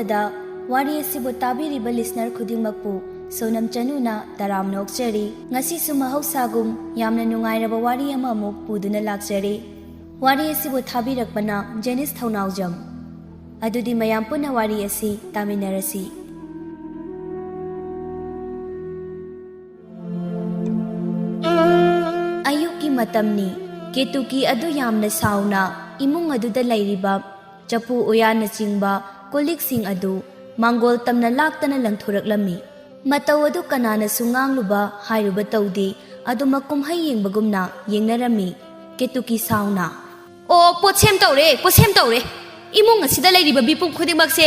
ꯍꯧꯕꯗ ꯋꯥꯔꯤ ꯑꯁꯤꯕꯨ ꯇꯥꯕꯤꯔꯤꯕ ꯂꯤꯁꯅꯔ ꯈꯨꯗꯤꯡꯃꯛꯄꯨ ꯁꯣꯅꯝ ꯆꯅꯨꯅ ꯇꯔꯥꯝꯅ ꯑꯣꯛꯆꯔꯤ꯫ ꯉꯁꯤꯁꯨ ꯃꯍꯧꯁꯥꯒꯨꯝ ꯌꯥꯝꯅ ꯅꯨꯡꯉꯥꯏꯔꯕ ꯋꯥꯔꯤ ꯑꯃꯃꯨꯛ ꯄꯨꯗꯨꯅ ꯂꯥꯛꯆꯔꯤ꯫ ꯋꯥꯔꯤ ꯑꯁꯤꯕꯨ ꯊꯥꯕꯤꯔꯛꯄꯅ ꯖꯦꯅꯤꯁ ꯊꯧꯅꯥꯎꯖꯝ꯫ ꯑꯗꯨꯗꯤ ꯃꯌꯥꯝ ꯄꯨꯟꯅ ꯋꯥꯔꯤ ꯑꯁꯤ ꯇꯥꯃꯤꯟꯅꯔꯁꯤ꯫ ꯑꯌꯨꯛꯀꯤ ꯃꯇꯝꯅꯤ꯫ ꯀꯦꯇꯨꯀꯤ ꯑꯗꯨ ꯌꯥꯝꯅ ꯁꯥꯎꯅ ꯏꯃꯨꯡ ꯑꯗꯨꯗ ꯂꯩꯔꯤꯕ ꯆꯐꯨ ꯎꯌꯥꯟꯅꯆꯤꯡꯕ ꯀꯣꯜꯂꯤꯛꯁꯤꯡ ꯑꯗꯨ ꯃꯥꯡꯒꯣꯜ ꯇꯝꯅ ꯂꯥꯛꯇꯅ ꯂꯪꯊꯣꯔꯛꯂꯝꯃꯤ꯫ ꯃꯇꯧ ꯑꯗꯨ ꯀꯅꯥꯅꯁꯨ ꯉꯥꯡꯂꯨꯕ ꯍꯥꯏꯔꯨꯕ ꯇꯧꯗꯦ, ꯑꯗꯨꯃꯛ ꯀꯨꯝꯍꯩ ꯌꯦꯡꯕꯒꯨꯝꯅ ꯌꯦꯡꯅꯔꯝꯃꯤ꯫ ꯀꯦꯇꯨꯀꯤ ꯁꯥꯎꯅ, "ꯑꯣ, ꯄꯣꯠꯁꯦꯝ ꯇꯧꯔꯦ, ꯄꯣꯠꯁꯦꯝ ꯇꯧꯔꯦ! ꯏꯃꯨꯡ ꯑꯁꯤꯗ ꯂꯩꯔꯤꯕ ꯃꯤꯄꯨꯝ ꯈꯨꯗꯤꯡꯃꯛꯁꯦ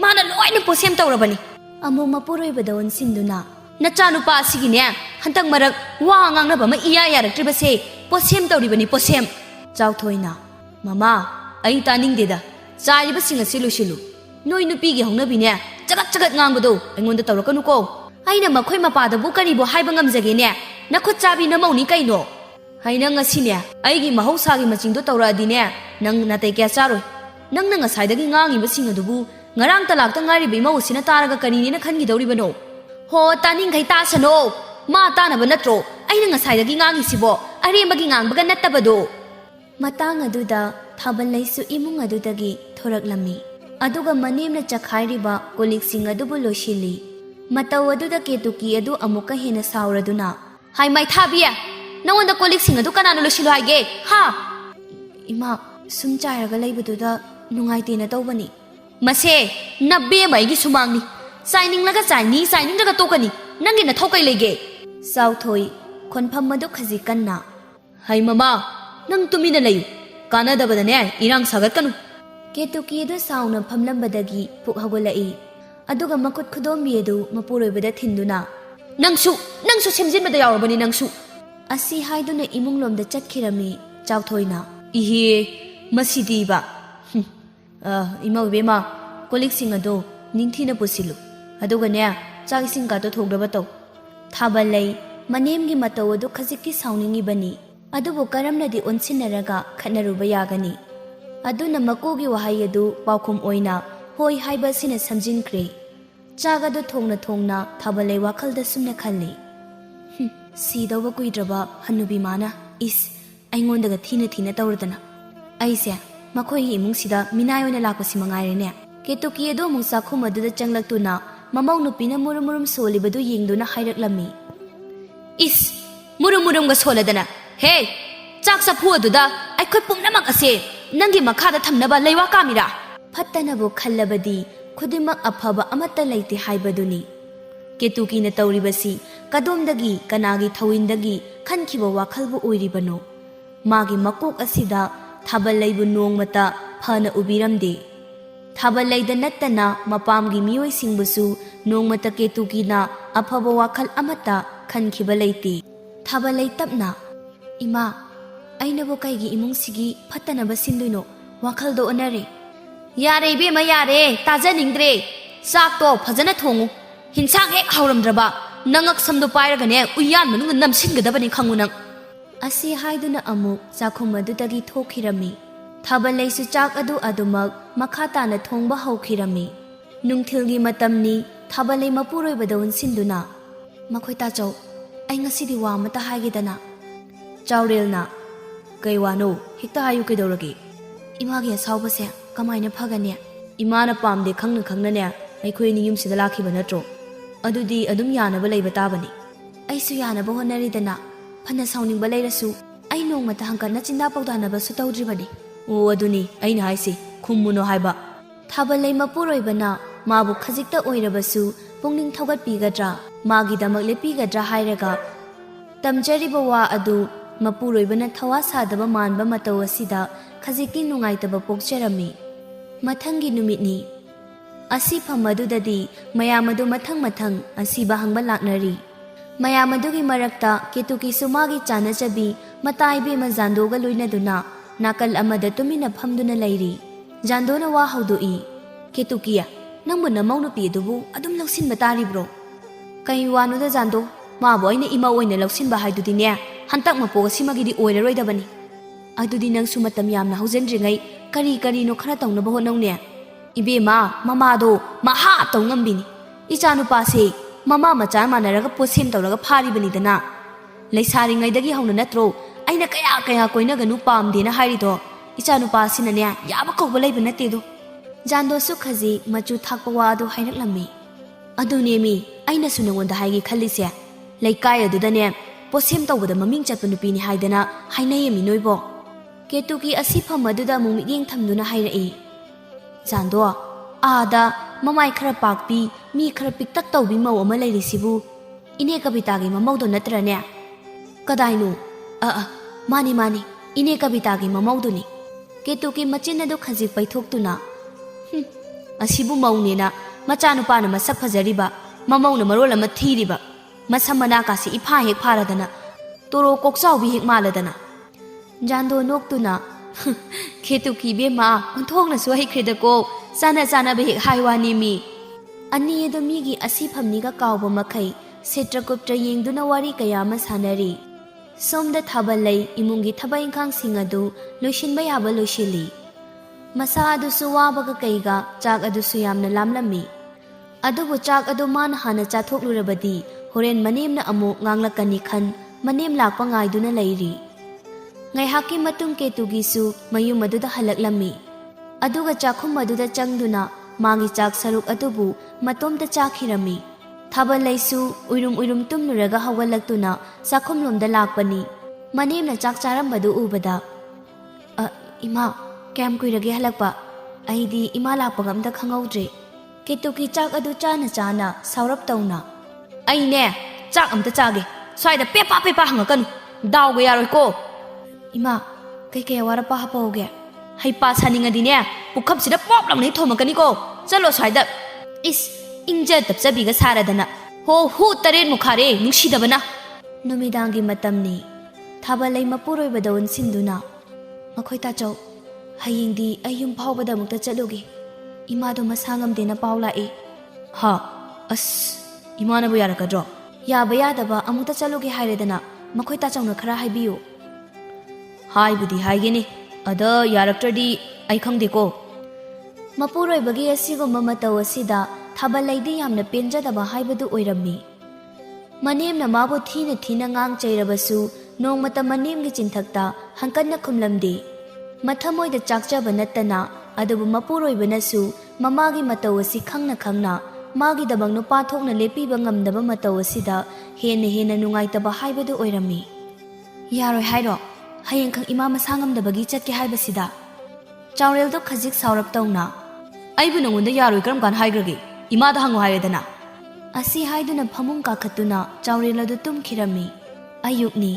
ꯃꯥꯅ ꯂꯣꯏꯅ ꯄꯣꯠꯁꯦꯝ ꯇꯧꯔꯕꯅꯤ"꯫ ꯑꯃꯨꯛ ꯃꯄꯨꯔꯣꯏꯕꯗ ꯑꯣꯟꯁꯤꯟꯗꯨꯅ, "ꯅꯆꯥꯅꯨꯄꯥ ꯑꯁꯤꯒꯤꯅꯦ ꯍꯟꯗꯛ ꯃꯔꯛ ꯋꯥ ꯉꯥꯡꯅꯕ ꯑꯃ ꯏꯌꯥ ꯌꯥꯔꯛꯇ꯭ꯔꯤꯕꯁꯦ ꯄꯣꯠꯁꯦꯝ ꯇꯧꯔꯤꯕꯅꯤ, ꯄꯣꯠꯁꯦꯝ"꯫ ꯆꯥꯎꯊꯣꯏꯅ, "ꯃꯃꯥ, ꯑꯩ ꯇꯥꯅꯤꯡꯗꯦꯗ, ꯆꯥꯏꯔꯤꯕꯁꯤꯡ ꯑꯁꯤ ꯂꯣꯏꯁꯤꯜꯂꯨ꯫ ꯅꯣꯏ ꯅꯨꯄꯤꯒꯤ ꯍꯧꯅꯕꯤꯅꯦ ꯆꯒꯠ ꯆꯒꯠ ꯉꯥꯡꯕꯗꯣ ꯑꯩꯉꯣꯟꯗ ꯇꯧꯔꯛꯀꯅꯨꯀꯣ꯫ ꯑꯩꯅ ꯃꯈꯣꯏ ꯃꯄꯥꯗꯕꯨ ꯀꯔꯤꯕꯨ ꯍꯥꯏꯕ ꯉꯝꯖꯒꯦꯅꯦ? ꯅꯈꯨꯠ ꯆꯥꯕꯤ ꯅꯃꯧꯅꯤ ꯀꯩꯅꯣ꯫ ꯍꯩꯅ ꯉꯁꯤꯅꯦ ꯑꯩꯒꯤ ꯃꯍꯧꯁꯥꯒꯤ ꯃꯆꯤꯡꯗꯣ ꯇꯧꯔꯛꯑꯗꯤꯅꯦ ꯅꯪ ꯅꯥꯇꯩ ꯀꯌꯥ ꯆꯥꯔꯣꯏ꯫ ꯅꯪꯅ ꯉꯁꯥꯏꯗꯒꯤ ꯉꯥꯡꯉꯤꯕꯁꯤꯡ ꯑꯗꯨꯕꯨ ꯉꯔꯥꯡ ꯇꯂꯥꯛꯇ ꯉꯥꯏꯔꯤꯕ ꯏꯃꯧ ꯑꯁꯤꯅ ꯇꯥꯔꯒ ꯀꯔꯤꯅꯦꯅ ꯈꯟꯈꯤꯗꯧꯔꯤꯕꯅꯣ?" "ꯍꯣ, ꯇꯥꯅꯤꯡꯈꯩ ꯇꯥꯁꯅꯣ, ꯃꯥ ꯇꯥꯅꯕ ꯅꯠꯇ꯭ꯔꯣ ꯑꯩꯅ ꯉꯁꯥꯏꯗꯒꯤ ꯉꯥꯡꯉꯤꯁꯤꯕꯣ, ꯑꯔꯦꯝꯕꯒꯤ ꯉꯥꯡꯕꯒ ꯅꯠꯇꯕꯗꯣ"꯫ ꯃꯇꯥꯡ ꯑꯗꯨꯗ ꯊꯥꯕꯜꯂꯩꯁꯨ ꯏꯃꯨꯡ ꯑꯗꯨꯗꯒꯤ ꯊꯣꯔꯛꯂꯝꯃꯤ, ꯑꯗꯨꯒ ꯃꯅꯦꯝꯅ ꯆꯈꯥꯏꯔꯤꯕ ꯀꯣꯜꯂꯤꯛꯁꯤꯡ ꯑꯗꯨꯕꯨ ꯂꯣꯏꯁꯤꯜꯂꯤ꯫ ꯃꯇꯧ ꯑꯗꯨꯗ ꯀꯦꯇꯨꯀꯤ ꯑꯗꯨ ꯑꯃꯨꯛꯀ ꯍꯦꯟꯅ ꯁꯥꯎꯔꯗꯨꯅ, "ꯍꯥꯏ ꯃꯩꯊꯥꯕꯤ, ꯅꯉꯣꯟꯗ ꯀꯣꯜꯂꯤꯛꯁꯤꯡ ꯑꯗꯨ ꯀꯅꯥꯅ ꯂꯣꯏꯁꯤꯜꯂꯨ ꯍꯥꯏꯒꯦ, ꯍꯥ?" "ꯏꯃꯥ, ꯁꯨꯝ ꯆꯥꯏꯔꯒ ꯂꯩꯕꯗꯨꯗ ꯅꯨꯡꯉꯥꯏꯇꯦꯅ ꯇꯧꯕꯅꯤ"꯫ "ꯃꯁꯦ ꯅꯕꯦꯝꯃ ꯑꯩꯒꯤ ꯁꯨꯃꯥꯡꯅꯤ, ꯆꯥꯏꯅꯤꯡꯂꯒ ꯆꯥꯏꯅꯤ, ꯆꯥꯏꯅꯤꯡꯗ꯭ꯔꯒ ꯇꯣꯛꯀꯅꯤ꯫ ꯅꯪꯒꯤ ꯅꯊꯧ ꯀꯩ ꯂꯩꯒꯦ?" ꯆꯥꯎꯊꯣꯏ ꯈꯣꯟꯐꯝ ꯑꯗꯨ ꯈꯖꯤꯛ ꯀꯟꯅ, "ꯍꯩ ꯃꯃꯥ, ꯅꯪ ꯇꯨꯃꯤꯟꯅ ꯂꯩꯌꯨ, ꯀꯥꯟꯅꯗꯕꯗꯅꯦ ꯏꯔꯥꯡ ꯁꯥꯒꯠꯀꯅꯨ"꯫ ꯀꯦꯇꯨꯀꯤ ꯑꯗꯨ ꯁꯥꯎꯅ ꯐꯝꯂꯝꯕꯗꯒꯤ ꯄꯨꯛ ꯍꯧꯒꯠꯂꯛꯏ, ꯑꯗꯨꯒ ꯃꯈꯨꯠ ꯈꯨꯗꯣꯝꯕꯤ ꯑꯗꯨ ꯃꯄꯨꯔꯣꯏꯕꯗ ꯊꯤꯟꯗꯨꯅ, ꯅꯪꯁꯨ ꯁꯦꯝꯖꯤꯟꯕꯗ ꯌꯥꯎꯔꯕꯅꯤ ꯅꯪꯁꯨ"꯫ ꯑꯁꯤ ꯍꯥꯏꯗꯨꯅ ꯏꯃꯨꯡꯂꯣꯝꯗ ꯆꯠꯈꯤꯔꯝꯃꯤ ꯆꯥꯎꯊꯣꯏꯅ꯫ "ꯏꯍꯦ, ꯃꯁꯤꯗꯤꯕ! ꯏꯃꯧ ꯏꯕꯦꯝꯃ, ꯀꯣꯜꯂꯤꯛꯁꯤꯡ ꯑꯗꯣ ꯅꯤꯡꯊꯤꯅ ꯄꯨꯁꯤꯜꯂꯨ, ꯑꯗꯨꯒꯅꯦ ꯆꯥꯛ ꯏꯁꯤꯡ ꯀꯥꯗꯣ ꯊꯣꯡꯅꯕ ꯇꯧ"꯫ ꯊꯥꯕꯜꯂꯩ ꯃꯅꯦꯝꯒꯤ ꯃꯇꯧ ꯑꯗꯨ ꯈꯖꯤꯛꯇꯤ ꯁꯥꯎꯅꯤꯡꯉꯤꯕꯅꯤ, ꯑꯗꯨꯕꯨ ꯀꯔꯝꯅꯗꯤ ꯑꯣꯟꯁꯤꯟꯅꯔꯒ ꯈꯠꯅꯔꯨꯕ ꯌꯥꯒꯅꯤ? ꯑꯗꯨꯅ ꯃꯀꯨꯒꯤ ꯋꯥꯍꯩ ꯑꯗꯨ ꯄꯥꯎꯈꯨꯝ ꯑꯣꯏꯅ ꯍꯣꯏ ꯍꯥꯏꯕ ꯑꯁꯤꯅ ꯁꯝꯖꯤꯟꯈ꯭ꯔꯦ꯫ ꯆꯥꯛ ꯑꯗꯨ ꯊꯣꯡꯅ ꯊꯣꯡꯅ ꯊꯥꯕꯜꯂꯩ ꯋꯥꯈꯜꯗ ꯁꯨꯝꯅ ꯈꯜꯂꯤ, ꯁꯤꯗꯧꯕ ꯀꯨꯏꯗ꯭ꯔꯕ ꯍꯟꯅꯨꯕꯤ ꯃꯥꯅ ꯏꯁ ꯑꯩꯉꯣꯟꯗꯒ ꯊꯤꯅ ꯊꯤꯅ ꯇꯧꯔꯗꯅ ꯑꯩꯁꯦ ꯃꯈꯣꯏꯒꯤ ꯏꯃꯨꯡꯁꯤꯗ ꯃꯤꯅꯥꯏ ꯑꯣꯏꯅ ꯂꯥꯛꯄꯁꯤ ꯃꯉꯥꯏꯔꯦꯅꯦ꯫ ꯀꯦꯇꯨꯀꯤ ꯑꯗꯨ ꯑꯃꯨꯛ ꯆꯥꯛꯈꯨꯝ ꯑꯗꯨꯗ ꯆꯪꯂꯛꯇꯨꯅ ꯃꯃꯧ ꯅꯨꯄꯤꯅ ꯃꯨꯔꯨꯝ ꯃꯨꯔꯨꯝ ꯁꯣꯜꯂꯤꯕꯗꯨ ꯌꯦꯡꯗꯨꯅ ꯍꯥꯏꯔꯛꯂꯝꯃꯤ, "ꯏꯁ, ꯃꯨꯔꯨꯝ ꯃꯨꯔꯨꯝꯒ ꯁꯣꯜꯂꯗꯅ, ꯍꯦ, ꯆꯥꯛ ꯆꯐꯨ ꯑꯗꯨꯗ ꯑꯩꯈꯣꯏ ꯄꯨꯝꯅꯃꯛ ꯑꯁꯦ ꯅꯪꯒꯤ ꯃꯈꯥꯗ ꯊꯝꯅꯕ ꯂꯩꯋꯥ ꯀꯥꯝꯃꯤꯔꯥ?" ꯐꯠꯇꯅꯕꯨ ꯈꯜꯂꯕꯗꯤ ꯈꯨꯗꯤꯡꯃꯛ ꯑꯐꯕ ꯑꯃꯠꯇ ꯂꯩꯇꯦ ꯍꯥꯏꯕꯗꯨꯅꯤ꯫ ꯀꯦꯇꯨꯀꯤꯅ ꯇꯧꯔꯤꯕꯁꯤ ꯀꯗꯣꯝꯗꯒꯤ ꯀꯅꯥꯒꯤ ꯊꯧꯋꯤꯟꯗꯒꯤ ꯈꯟꯈꯤꯕ ꯋꯥꯈꯜꯕꯨ ꯑꯣꯏꯔꯤꯕꯅꯣ? ꯃꯥꯒꯤ ꯃꯀꯣꯛ ꯑꯁꯤꯗ ꯊꯥꯕꯜꯂꯩꯕꯨ ꯅꯣꯡꯃꯇ ꯐꯅ ꯎꯕꯤꯔꯝꯗꯦ꯫ ꯊꯥꯕꯜꯂꯩꯗ ꯅꯠꯇꯅ ꯃꯄꯥꯝꯒꯤ ꯃꯤꯑꯣꯏꯁꯤꯡꯕꯨꯁꯨ ꯅꯣꯡꯃꯇ ꯀꯦꯇꯨꯀꯤꯅ ꯑꯐꯕ ꯋꯥꯈꯜ ꯑꯃꯠꯇ ꯈꯟꯈꯤꯕ ꯂꯩꯇꯦ꯫ ꯊꯥꯕꯜꯂꯩ ꯇꯞꯅ, "ꯏꯃꯥ, ꯑꯩꯅꯕꯨ ꯀꯩꯒꯤ ꯏꯃꯨꯡꯁꯤꯒꯤ ꯐꯠꯇꯅꯕ ꯁꯤꯟꯗꯣꯏꯅꯣ? ꯋꯥꯈꯜꯗꯣ ꯑꯣꯟꯅꯔꯦ"꯫ "ꯌꯥꯔꯦ ꯏꯕꯦꯝꯃ, ꯌꯥꯔꯦ, ꯇꯥꯖꯅꯤꯡꯗ꯭ꯔꯦ꯫ ꯆꯥꯛꯇꯣ ꯐꯖꯅ ꯊꯣꯡꯉꯨ, ꯍꯤꯟꯁꯥꯡ ꯍꯦꯛ ꯍꯥꯎꯔꯝꯗ꯭ꯔꯕ ꯅꯉꯛ ꯁꯝꯗꯣ ꯄꯥꯏꯔꯒꯅꯦ ꯎꯌꯥꯟ ꯃꯅꯨꯡꯗ ꯅꯝꯁꯤꯟꯒꯗꯕꯅꯤ, ꯈꯪꯉꯨ ꯅꯪ꯫ ꯑꯁꯤ ꯍꯥꯏꯗꯨꯅ ꯑꯃꯨꯛ ꯆꯥꯛꯈꯨꯝ ꯑꯗꯨꯗꯒꯤ ꯊꯣꯛꯈꯤꯔꯝꯃꯤ꯫ ꯊꯥꯕꯜꯂꯩꯁꯨ ꯆꯥꯛ ꯑꯗꯨ ꯑꯗꯨꯃꯛ ꯃꯈꯥ ꯇꯥꯅ ꯊꯣꯡꯕ ꯍꯧꯈꯤꯔꯝꯃꯤ꯫ ꯅꯨꯡꯊꯤꯜꯒꯤ ꯃꯇꯝꯅꯤ꯫ ꯊꯥꯕꯜꯂꯩ ꯃꯄꯨꯔꯣꯏꯕꯗ ꯑꯣꯟꯁꯤꯟꯗꯨꯅ, "ꯃꯈꯣꯏ ꯇꯥꯆꯧ, ꯑꯩ ꯉꯁꯤꯗꯤ ꯋꯥ ꯑꯃꯇ ꯍꯥꯏꯒꯦꯗꯅ"꯫ ꯆꯥꯎꯔꯦꯜꯅ, "ꯀꯩ ꯋꯥꯅꯣ? ꯍꯦꯛꯇ ꯍꯥꯏꯌꯨ, ꯀꯩꯗꯧꯔꯒꯦ?" "ꯏꯃꯥꯒꯤ ꯑꯁꯥꯎꯕꯁꯦ ꯀꯃꯥꯏꯅ ꯐꯒꯅꯤ?" "ꯏꯃꯥꯅ ꯄꯥꯝꯗꯦ ꯈꯪꯅ ꯈꯪꯅꯅꯦ ꯑꯩꯈꯣꯏ ꯑꯅꯤ ꯌꯨꯝꯁꯤꯗ ꯂꯥꯛꯈꯤꯕ ꯅꯠꯇ꯭ꯔꯣ? ꯑꯗꯨꯗꯤ ꯑꯗꯨꯝ ꯌꯥꯅꯕ ꯂꯩꯕ ꯇꯥꯕꯅꯤ"꯫ "ꯑꯩꯁꯨ ꯌꯥꯅꯕ ꯍꯣꯠꯅꯔꯤꯗꯅ, ꯐꯅ ꯁꯥꯎꯅꯤꯡꯕ ꯂꯩꯔꯁꯨ ꯑꯩ ꯅꯣꯡꯃꯇ ꯍꯪꯀꯠꯅ ꯆꯤꯟꯗꯥ ꯄꯧꯗꯥꯅꯕꯁꯨ ꯇꯧꯗ꯭ꯔꯤꯕꯅꯤ"꯫ "ꯑꯣ, ꯑꯗꯨꯅꯤ ꯑꯩꯅ ꯍꯥꯏꯁꯤ, ꯈꯨꯝꯃꯨꯅꯣ ꯍꯥꯏꯕ"꯫ ꯊꯥꯕꯜꯂꯩ ꯃꯄꯨꯔꯣꯏꯕꯅ ꯑꯃꯕꯨ ꯈꯖꯤꯛꯇ ꯑꯣꯏꯔꯕꯁꯨ ꯄꯨꯛꯅꯤꯡ ꯊꯧꯒꯠꯄꯤꯒꯗ꯭ꯔꯥ, ꯃꯥꯒꯤꯗꯃꯛ ꯂꯦꯞꯄꯤꯒꯗ꯭ꯔꯥ ꯍꯥꯏꯔꯒ ꯇꯝꯖꯔꯤꯕ ꯋꯥ ꯑꯗꯨ ꯃꯄꯨꯔꯣꯏꯕꯅ ꯊꯋꯥ ꯁꯥꯗꯕ ꯃꯥꯟꯕ ꯃꯇꯧ ꯑꯁꯤꯗ ꯈꯖꯤꯛꯇꯤ ꯅꯨꯡꯉꯥꯏꯇꯕ ꯄꯣꯛꯆꯔꯝꯃꯤ꯫ ꯃꯊꯪꯒꯤ ꯅꯨꯃꯤꯠꯅꯤ꯫ ꯑꯁꯤꯐꯝ ꯑꯗꯨꯗꯗꯤ ꯃꯌꯥꯝ ꯑꯗꯨ ꯃꯊꯪ ꯃꯊꯪ ꯑꯁꯤꯕ ꯍꯪꯕ ꯂꯥꯛꯅꯔꯤ꯫ ꯃꯌꯥꯝ ꯑꯗꯨꯒꯤ ꯃꯔꯛꯇ ꯀꯦꯇꯨꯀꯤꯁꯨ ꯃꯥꯒꯤ ꯆꯥꯅꯖꯕꯤ ꯃꯇꯥ ꯏꯕꯦꯝꯃ ꯖꯥꯟꯗꯣꯒ ꯂꯣꯏꯅꯗꯨꯅ ꯅꯥꯀꯜ ꯑꯃꯗ ꯇꯨꯃꯤꯟꯅ ꯐꯝꯗꯨꯅ ꯂꯩꯔꯤ꯫ ꯖꯥꯟꯗꯣꯅ ꯋꯥ ꯍꯧꯗꯣꯛꯏ, "ꯀꯦꯇꯨꯀꯤ, ꯅꯪꯕꯨ ꯅꯃꯧ ꯅꯨꯄꯤ ꯑꯗꯨꯕꯨ ꯑꯗꯨꯝ ꯂꯧꯁꯤꯟꯕ ꯇꯥꯔꯤꯕ꯭ꯔꯣ?" "ꯀꯩ ꯋꯥꯅꯣꯗ ꯖꯥꯟꯗꯣ, ꯃꯥꯕꯨ ꯑꯩꯅ ꯏꯃꯧ ꯑꯣꯏꯅ ꯂꯧꯁꯤꯟꯕ ꯍꯥꯏꯗꯨꯗꯤꯅꯦ ꯍꯟꯇꯛ ꯃꯄꯣꯛ ꯑꯁꯤꯃꯒꯤꯗꯤ ꯑꯣꯏꯔꯔꯣꯏꯗꯕꯅꯤ"꯫ "ꯑꯗꯨꯗꯤ ꯅꯪꯁꯨ ꯃꯇꯝ ꯌꯥꯝꯅ ꯍꯧꯖꯤꯟꯗ꯭ꯔꯤꯉꯩ ꯀꯔꯤ ꯀꯔꯤꯅꯣ ꯈꯔ ꯇꯧꯅꯕ ꯍꯣꯠꯅꯧꯅꯦ"꯫ Ibema mamado maha tau ngambini icha nupase mama macha manaraga posem tawraga pharibani dana leisari ngaidagi hauna natro aina kaya kaya koinaga nu pamdena hairido icha nupasinane yaba kobba leiba natedo Jando su khaji machu thakpa wa adu hairaklammi adunemi aina su nangonda haigi khallise leikai adudane posem tawbada maming chatpa nupini haidana hainayemi noibo Ketuki asi phamaduda mumiding thamduna hairai Jando ada mamai khara pakpi mi khara piktak tawbi mau ama leirisibu ine kabitagi mamaudo natrane kadainu mani ine kabitagi mamauduni Ketuki machin adu khaji paithoktuna asibu maunena machanupana masak phajariba mamauna marol ama thiriba masamana kasi ipha hek pharadana toro kokchawbi hek maladana Jando noktuna Ketuki bema onthongna su haikhredako sana be hek haiwani mi ani edo migi asi phamniga kawba makhai setraguptra yengduna wari kaya ma sanari somda thabalai imungi thabai khang singadu loishinba yaba loishili masa adu suwabaga kaiga chak adu suyamna lamlami adubu chak adu man hana chathoklurabadi horen manemna amu nganglakani khan manem lakpa ngaiduna leiri ngai haki matung Ketugi su mayum aduda halaklami aduga chakhum aduda changduna mangi chak saruk adubu matomda chakhirami thabalaisu uirum tumnuraga hawalaktuna sakhum lomda lakpani manemna chak charambadu ubada ima kem kuirage halakpa aidi ima lakpa gamda khangaudre Ketuki chak adu chana saurap tawna aine chak amta chage swaida pepa hangakanu dawga yaroi ko Ima kai warapa hapauge haipa saningadine pukhapsida poplam nei thomakani ko chalo swaida is ingja tapchabiga saradana hu taren mukhare nungsidabana numidangi matamni thabalai mapuroi badawon sinduna makhoi ta chau hayingdi ayum phawbada mukta chaloge imado masangam dena paula e ha as imana bu yarakadro yaba yadaba amuta chaloge hairedana makhoi ta chauna khara haibiyo haibudi haigeni ada yaraktradi ai khangdeko mapuroi bagi asigumba mataw asida thabalaidi yamna penjadaba haibadu oirammi manemna mabu thina ngang chairabasu nongmata manemgi chinthakta hankanna khumlamdi mathamoida chakchaba nattana adubu mapuroi banasu mamagi mataw asi khangna magi dabang no pathokna lepiba ngamdaba mataw asida hena nungaitaba haibadu oirammi yaroi hairo hayeng khang ima masangamdabagi chatke haibasida chawrel do khajik saurap tawna aibu nangonda yaroi karam kan haigrage imada hango hairedana asi haiduna phamung ka khatuna chawrel adu tumkhirami ayukni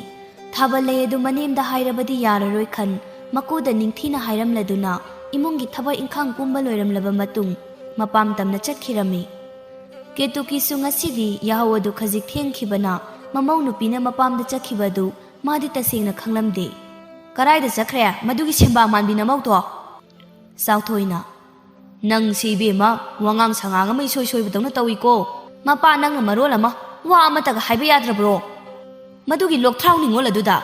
thabalai adu manemda hairabadi yararoi khan makuda ningthina hairamladuna imungi thaba inkhang pumba loiramlaba matung mapam tamna chatkhirami Ketuki su ngasidi yahaw adu khajik thengkhibana mamau nupina mapamda chakhibadu madi tasengna khanglamde karaida chakre madugi semba manbina mauto sauthoina nang sibema wangang sangang mai soi badona tawiko mapa nang marol ama wa amata ga haiba yadrabro madugi lokthraw ningol aduda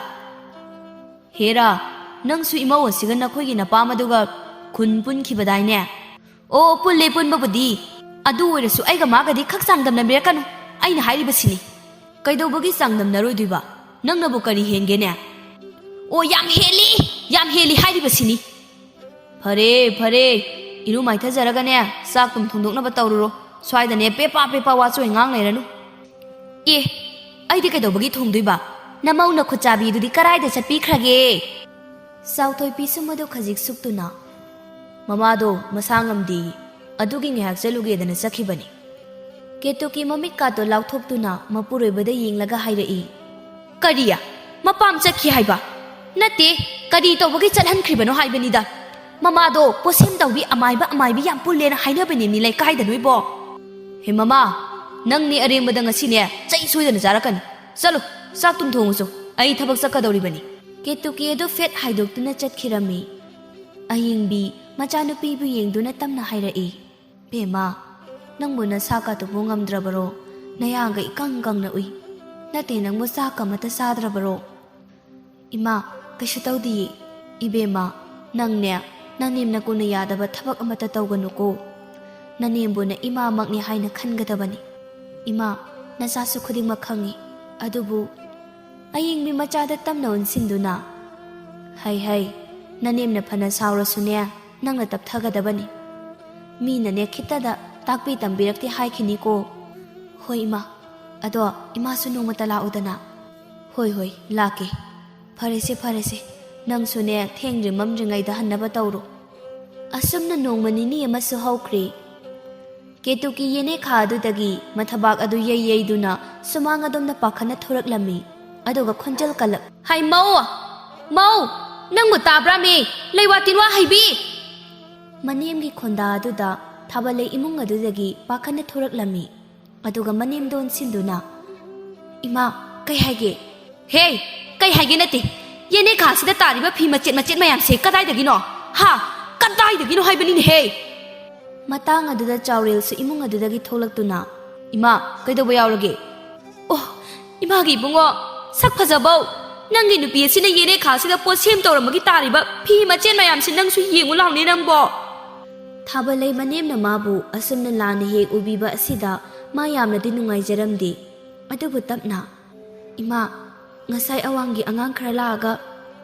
hera nang su imaw asiga nakhoigi napa maduga khun pun khibadaine o pulle pun babudi adu oirasu aiga magadi khaksang damna berakanu aina hairibasini kaidobagi sangdam naroiduiba nangnabu kari hengene o yam heli hairibasini fare iru maitha jaragane sak tum thundokna ba tawruro swaidane pepa wacho ngang leiranu e aidi kaidobagi thungduiba namauna khuchabi dudi karaida chatpi khrage sauthoi pisumado khajik suktuna mamado masangamdi adugi ngehak chaluge dana chakhibani Ketuki mamit ka to lauthoptuna mapuroi bada yenglaga hairai kariya mapam chakhi haiba nate kari tawbagi chalhan khribano haibanida mamado posem tawbi amaibi yam pullena hainabani ni lai kaida noibo he mama nangni arembada ngasine chai soidana jarakani chalo sak tum thonguso ai thabak sakadoribani Ketuki adu fet haidoktuna chatkhirami ayingbi machanupi bu yengduna tamna hairai pema nangbuna saka to ngamdrabaro nayanga ikang na ui nate nangbo saka mata sadrabaro ima kashu tawdi ibema nangne nanim na kuna yadaba thabak amata tawganuko ꯅꯅꯦꯝꯕꯨꯅ ꯏꯃꯥꯃꯛꯅꯤ ꯍꯥꯏꯅ ꯈꯟꯒꯗꯕꯅꯤ꯫ ꯏꯃꯥ, ꯅꯆꯥꯁꯨ ꯈꯨꯗꯤꯡꯃꯛ ꯈꯪꯏ, ꯑꯗꯨꯕꯨ ꯑꯌꯤꯡꯕꯤ ꯃꯆꯥꯗ ꯇꯝꯅ ꯑꯣꯟꯁꯤꯟꯗꯨꯅ, ꯍꯩ ꯅꯅꯦꯝꯅ ꯐꯅ ꯁꯥꯎꯔꯁꯨꯅꯦ ꯅꯪꯅ ꯇꯞꯊꯒꯗꯕꯅꯤ꯫ ꯃꯤꯅꯅꯦ ꯈꯤꯇꯗ ꯇꯥꯛꯄꯤ ꯇꯝꯕꯤꯔꯛꯇꯦ ꯍꯥꯏꯈꯤꯅꯤꯀꯣ꯫ ꯍꯣꯏ ꯏꯃꯥ, ꯑꯗꯣ ꯏꯃꯥꯁꯨ ꯅꯣꯡꯃꯇ ꯂꯥꯛꯎꯗꯅ꯫ ꯍꯣꯏ ꯂꯥꯛꯀꯦ꯫ ꯐꯔꯦꯁꯦ, ꯅꯪꯁꯨꯅꯦ ꯊꯦꯡꯗ꯭ꯔꯤ ꯃꯝꯗ꯭ꯔꯤꯉꯩꯗ ꯍꯟꯅꯕ ꯇꯧꯔꯣ꯫ ꯑꯁꯨꯝꯅ ꯅꯣꯡꯃ ꯅꯤꯅꯤ ꯑꯃꯁꯨ ꯍꯧꯈ꯭ꯔꯦ꯫ ꯀꯦꯇꯨꯀꯤ ꯌꯦꯅꯦꯈꯥ ꯑꯗꯨꯗꯒꯤ ꯃꯊꯕꯥꯛ ꯑꯗꯨ ꯌꯩꯗꯨꯅ ꯁꯨꯃꯥꯡ ꯑꯗꯣꯝꯗ ꯄꯥꯈꯠꯅ ꯊꯣꯔꯛꯂꯝꯃꯤ꯫ ꯑꯗꯨꯒ ꯈꯣꯟꯖꯦꯜ ꯀꯜꯂꯛ, ꯍꯥꯏ ꯃꯧ, ꯅꯪꯕꯨ ꯇꯥꯕ꯭ꯔꯥꯃꯤ? ꯂꯩꯋꯥ ꯇꯤꯟꯋꯥ ꯍꯩꯕꯤ! ꯃꯅꯦꯝꯒꯤ ꯈꯣꯟꯗꯥ ꯑꯗꯨꯗ ꯊꯥꯕꯜꯂꯩ ꯏꯃꯨꯡ ꯑꯗꯨꯗꯒꯤ ꯄꯥꯈꯠꯅ ꯊꯣꯔꯛꯂꯝꯃꯤ꯫ ꯑꯗꯨꯒ ꯃꯅꯦꯝꯗ ꯑꯣꯟꯁꯤꯟꯗꯨꯅ, ꯏꯃꯥ, ꯀꯩ ꯍꯥꯏꯒꯦ? ꯍꯦ, ꯀꯩ ꯍꯥꯏꯒꯦ ꯅꯠꯇꯦ, ꯌꯦꯅꯦꯈꯥꯁꯤꯗ ꯇꯥꯔꯤꯕ ꯐꯤ ꯃꯆꯦꯠ ꯃꯌꯥꯝꯁꯦ ꯀꯗꯥꯏꯗꯒꯤꯅꯣ? ꯀꯗꯥꯏꯗꯒꯤꯅꯣ ꯍꯥꯏꯕꯅꯤꯅꯦ ꯍꯦ! ꯃꯇꯥꯡ ꯑꯗꯨꯗ ꯆꯥꯎꯔꯦꯜꯁꯨ ꯏꯃꯨꯡ ꯑꯗꯨꯗꯒꯤ ꯊꯣꯛꯂꯛꯇꯨꯅ, ꯏꯃꯥ, ꯀꯩꯗꯧꯕ ꯌꯥꯎꯔꯒꯦ? ꯑꯣ, ꯏꯃꯥꯒꯤ ꯏꯕꯨꯡꯉꯣ, ꯁꯛ ꯐꯖꯕꯧ, ꯅꯪꯒꯤ ꯅꯨꯄꯤ ꯑꯁꯤꯅ ꯌꯦꯅꯦꯈꯥꯁꯤꯗ ꯄꯣꯠ ꯁꯦꯝ ꯇꯧꯔꯝꯕꯒꯤ ꯇꯥꯔꯤꯕ ꯐꯤ ꯃꯆꯦꯠ ꯃꯌꯥꯝꯁꯤ ꯅꯪꯁꯨ ꯌꯦꯡꯉꯨ ꯂꯥꯎꯅꯦ ꯅꯪꯕꯣ! ꯊꯥꯕꯜꯂꯩ ꯃꯅꯦꯝꯅ ꯃꯥꯕꯨ ꯑꯁꯨꯝꯅ ꯂꯥꯟꯅ ꯍꯦꯛ ꯎꯕꯤꯕ ꯑꯁꯤꯗ ꯃꯥ ꯌꯥꯝꯅꯗꯤ ꯅꯨꯡꯉꯥꯏꯖꯔꯝꯗꯦ꯫ ꯑꯗꯨꯕꯨ ꯇꯞꯅ, ꯏꯃꯥ, ꯉꯁꯥꯏ ꯑꯋꯥꯡꯒꯤ ꯑꯉꯥꯡ ꯈꯔ ꯂꯥꯛꯑꯒ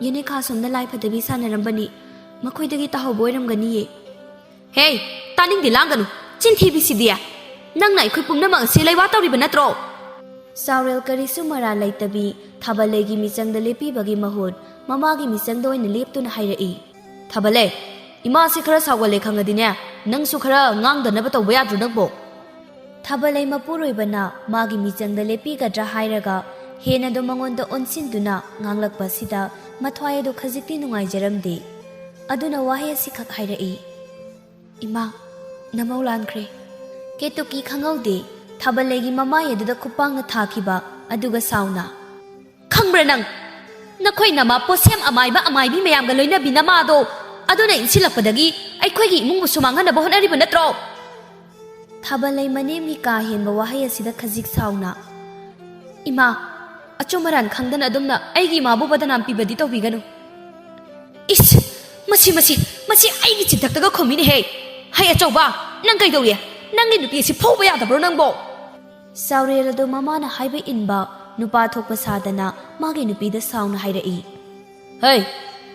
ꯌꯦꯅꯦꯈꯥ ꯁꯣꯝꯗ ꯂꯥꯏ ꯐꯗꯕꯤ ꯁꯥꯟꯅꯔꯝꯕꯅꯤ, ꯃꯈꯣꯏꯗꯒꯤ ꯇꯥꯍꯧꯕ ꯑꯣꯏꯔꯝꯒꯅꯤꯌꯦ꯫ ꯍꯦ, ꯇꯥꯅꯤꯡꯗꯦ ꯂꯥꯡꯒꯅꯨ, ꯆꯤꯟꯊꯤꯕꯤꯁꯤꯗꯤ! ꯅꯪꯅ ꯑꯩꯈꯣꯏ ꯄꯨꯝꯅꯃꯛ ꯑꯁꯤ ꯂꯩꯋꯥ ꯇꯧꯔꯤꯕ ꯅꯠꯇ꯭ꯔꯣ? ꯆꯥꯎꯔꯦꯜ ꯀꯔꯤꯁꯨ ꯃꯔꯥꯜ ꯂꯩꯇꯕꯤ ꯊꯥꯕꯜꯂꯩꯒꯤ ꯃꯤꯆꯪꯗ ꯂꯦꯞꯄꯤꯕꯒꯤ ꯃꯍꯨꯠ ꯃꯃꯥꯒꯤ ꯃꯤꯆꯪꯗ ꯑꯣꯏꯅ ꯂꯦꯞꯇꯨꯅ ꯍꯥꯏꯔꯛꯏ꯫ ꯊꯥꯕꯜꯂꯩ, ꯏꯃꯥꯁꯤ ꯈꯔ ꯁꯥꯎꯒꯠꯂꯦ ꯈꯪꯉꯗꯤꯅꯦ, ꯅꯪꯁꯨ ꯈꯔ ꯉꯥꯡꯗꯅꯕ ꯇꯧꯕ ꯌꯥꯗ꯭ꯔꯣ ꯅꯪꯕꯣ? ꯊꯥꯕꯜꯂꯩ ꯃꯄꯨꯔꯣꯏꯕꯅ ꯃꯥꯒꯤ ꯃꯤꯆꯪꯗ ꯂꯦꯞꯄꯤꯒꯗ꯭ꯔꯥ ꯍꯥꯏꯔꯒ ꯍꯦꯟꯅꯗꯣ ꯃꯉꯣꯟꯗ ꯑꯣꯟꯁꯤꯟꯗꯨꯅ ꯉꯥꯡꯂꯛꯄ ꯑꯁꯤꯗ ꯃꯊ꯭ꯋꯥꯏ ꯑꯗꯨ ꯈꯖꯤꯛꯇꯤ ꯅꯨꯡꯉꯥꯏꯖꯔꯝꯗꯦ꯫ ꯑꯗꯨꯅ ꯋꯥꯍꯩ ꯑꯁꯤꯈꯛ ꯍꯥꯏꯔꯛꯏ, ꯏꯃꯥ, ꯅꯃꯧ ꯂꯥꯟꯈ꯭ꯔꯦ꯫ ꯀꯦꯇꯨꯀꯤ ꯈꯪꯍꯧꯗꯦ ꯊꯥꯕꯜꯂꯩꯒꯤ ꯃꯃꯥꯏ ꯑꯗꯨꯗ ꯈꯨꯄꯥꯡꯅ ꯊꯥꯈꯤꯕ, ꯑꯗꯨꯒ ꯁꯥꯎꯅ, ꯈꯪꯕ꯭ꯔꯥ ꯅꯪ? ꯅꯈꯣꯏ ꯅꯃꯥ ꯄꯣꯠꯁꯦꯝ ꯑꯃꯥꯏꯕꯤ ꯃꯌꯥꯝꯒ ꯂꯣꯏꯅꯕꯤ ꯅꯃꯥꯗꯣ ꯑꯗꯨꯅ ꯏꯟꯁꯤꯜꯂꯛꯄꯗꯒꯤ ꯑꯩꯈꯣꯏꯒꯤ ꯏꯃꯨꯡꯕꯨꯁꯨ ꯃꯥꯡꯍꯟꯅꯕ ꯍꯣꯠꯅꯔꯤꯕ ꯅꯠꯇ꯭ꯔꯣ? ꯊꯥꯕꯜꯂꯩ ꯃꯅꯦꯝꯒꯤ ꯀꯥ ꯍꯦꯟꯕ ꯋꯥꯍꯩ ꯑꯁꯤꯗ ꯈꯖꯤꯛ ꯁꯥꯎꯅ, ꯏꯃꯥ, ꯑꯆꯨꯝ ꯑꯔꯥꯟ ꯈꯪꯗꯅ ꯑꯗꯨꯝꯅ ꯑꯩꯒꯤ ꯏꯃꯥꯕꯨ ꯕꯗꯅꯥꯝ ꯄꯤꯕꯗꯤ ꯇꯧꯕꯤꯒꯅꯨ꯫ ꯏꯁ, ꯃꯁꯤ ꯑꯩꯒꯤ ꯆꯤꯟꯊꯛꯇꯒ ꯈꯨꯝꯃꯤꯅꯦꯍꯦ! ꯍꯩ ꯑꯆꯧꯕ, ꯅꯪ ꯀꯩꯗꯧꯔꯤ? ꯅꯪꯒꯤ ꯅꯨꯄꯤ ꯑꯁꯤ ꯐꯧꯕ ꯌꯥꯗꯕ꯭ꯔꯣ ꯅꯪꯕꯣ? ꯆꯥꯎꯔꯦꯜ ꯑꯗꯨ ꯃꯃꯥꯅ ꯍꯥꯏꯕ ꯏꯟꯕ ꯅꯨꯄꯥ ꯊꯣꯛꯄ ꯁꯥꯗꯅ ꯃꯥꯒꯤ ꯅꯨꯄꯤꯗ ꯁꯥꯎꯅ ꯍꯥꯏꯔꯛꯏ, ꯍꯩ,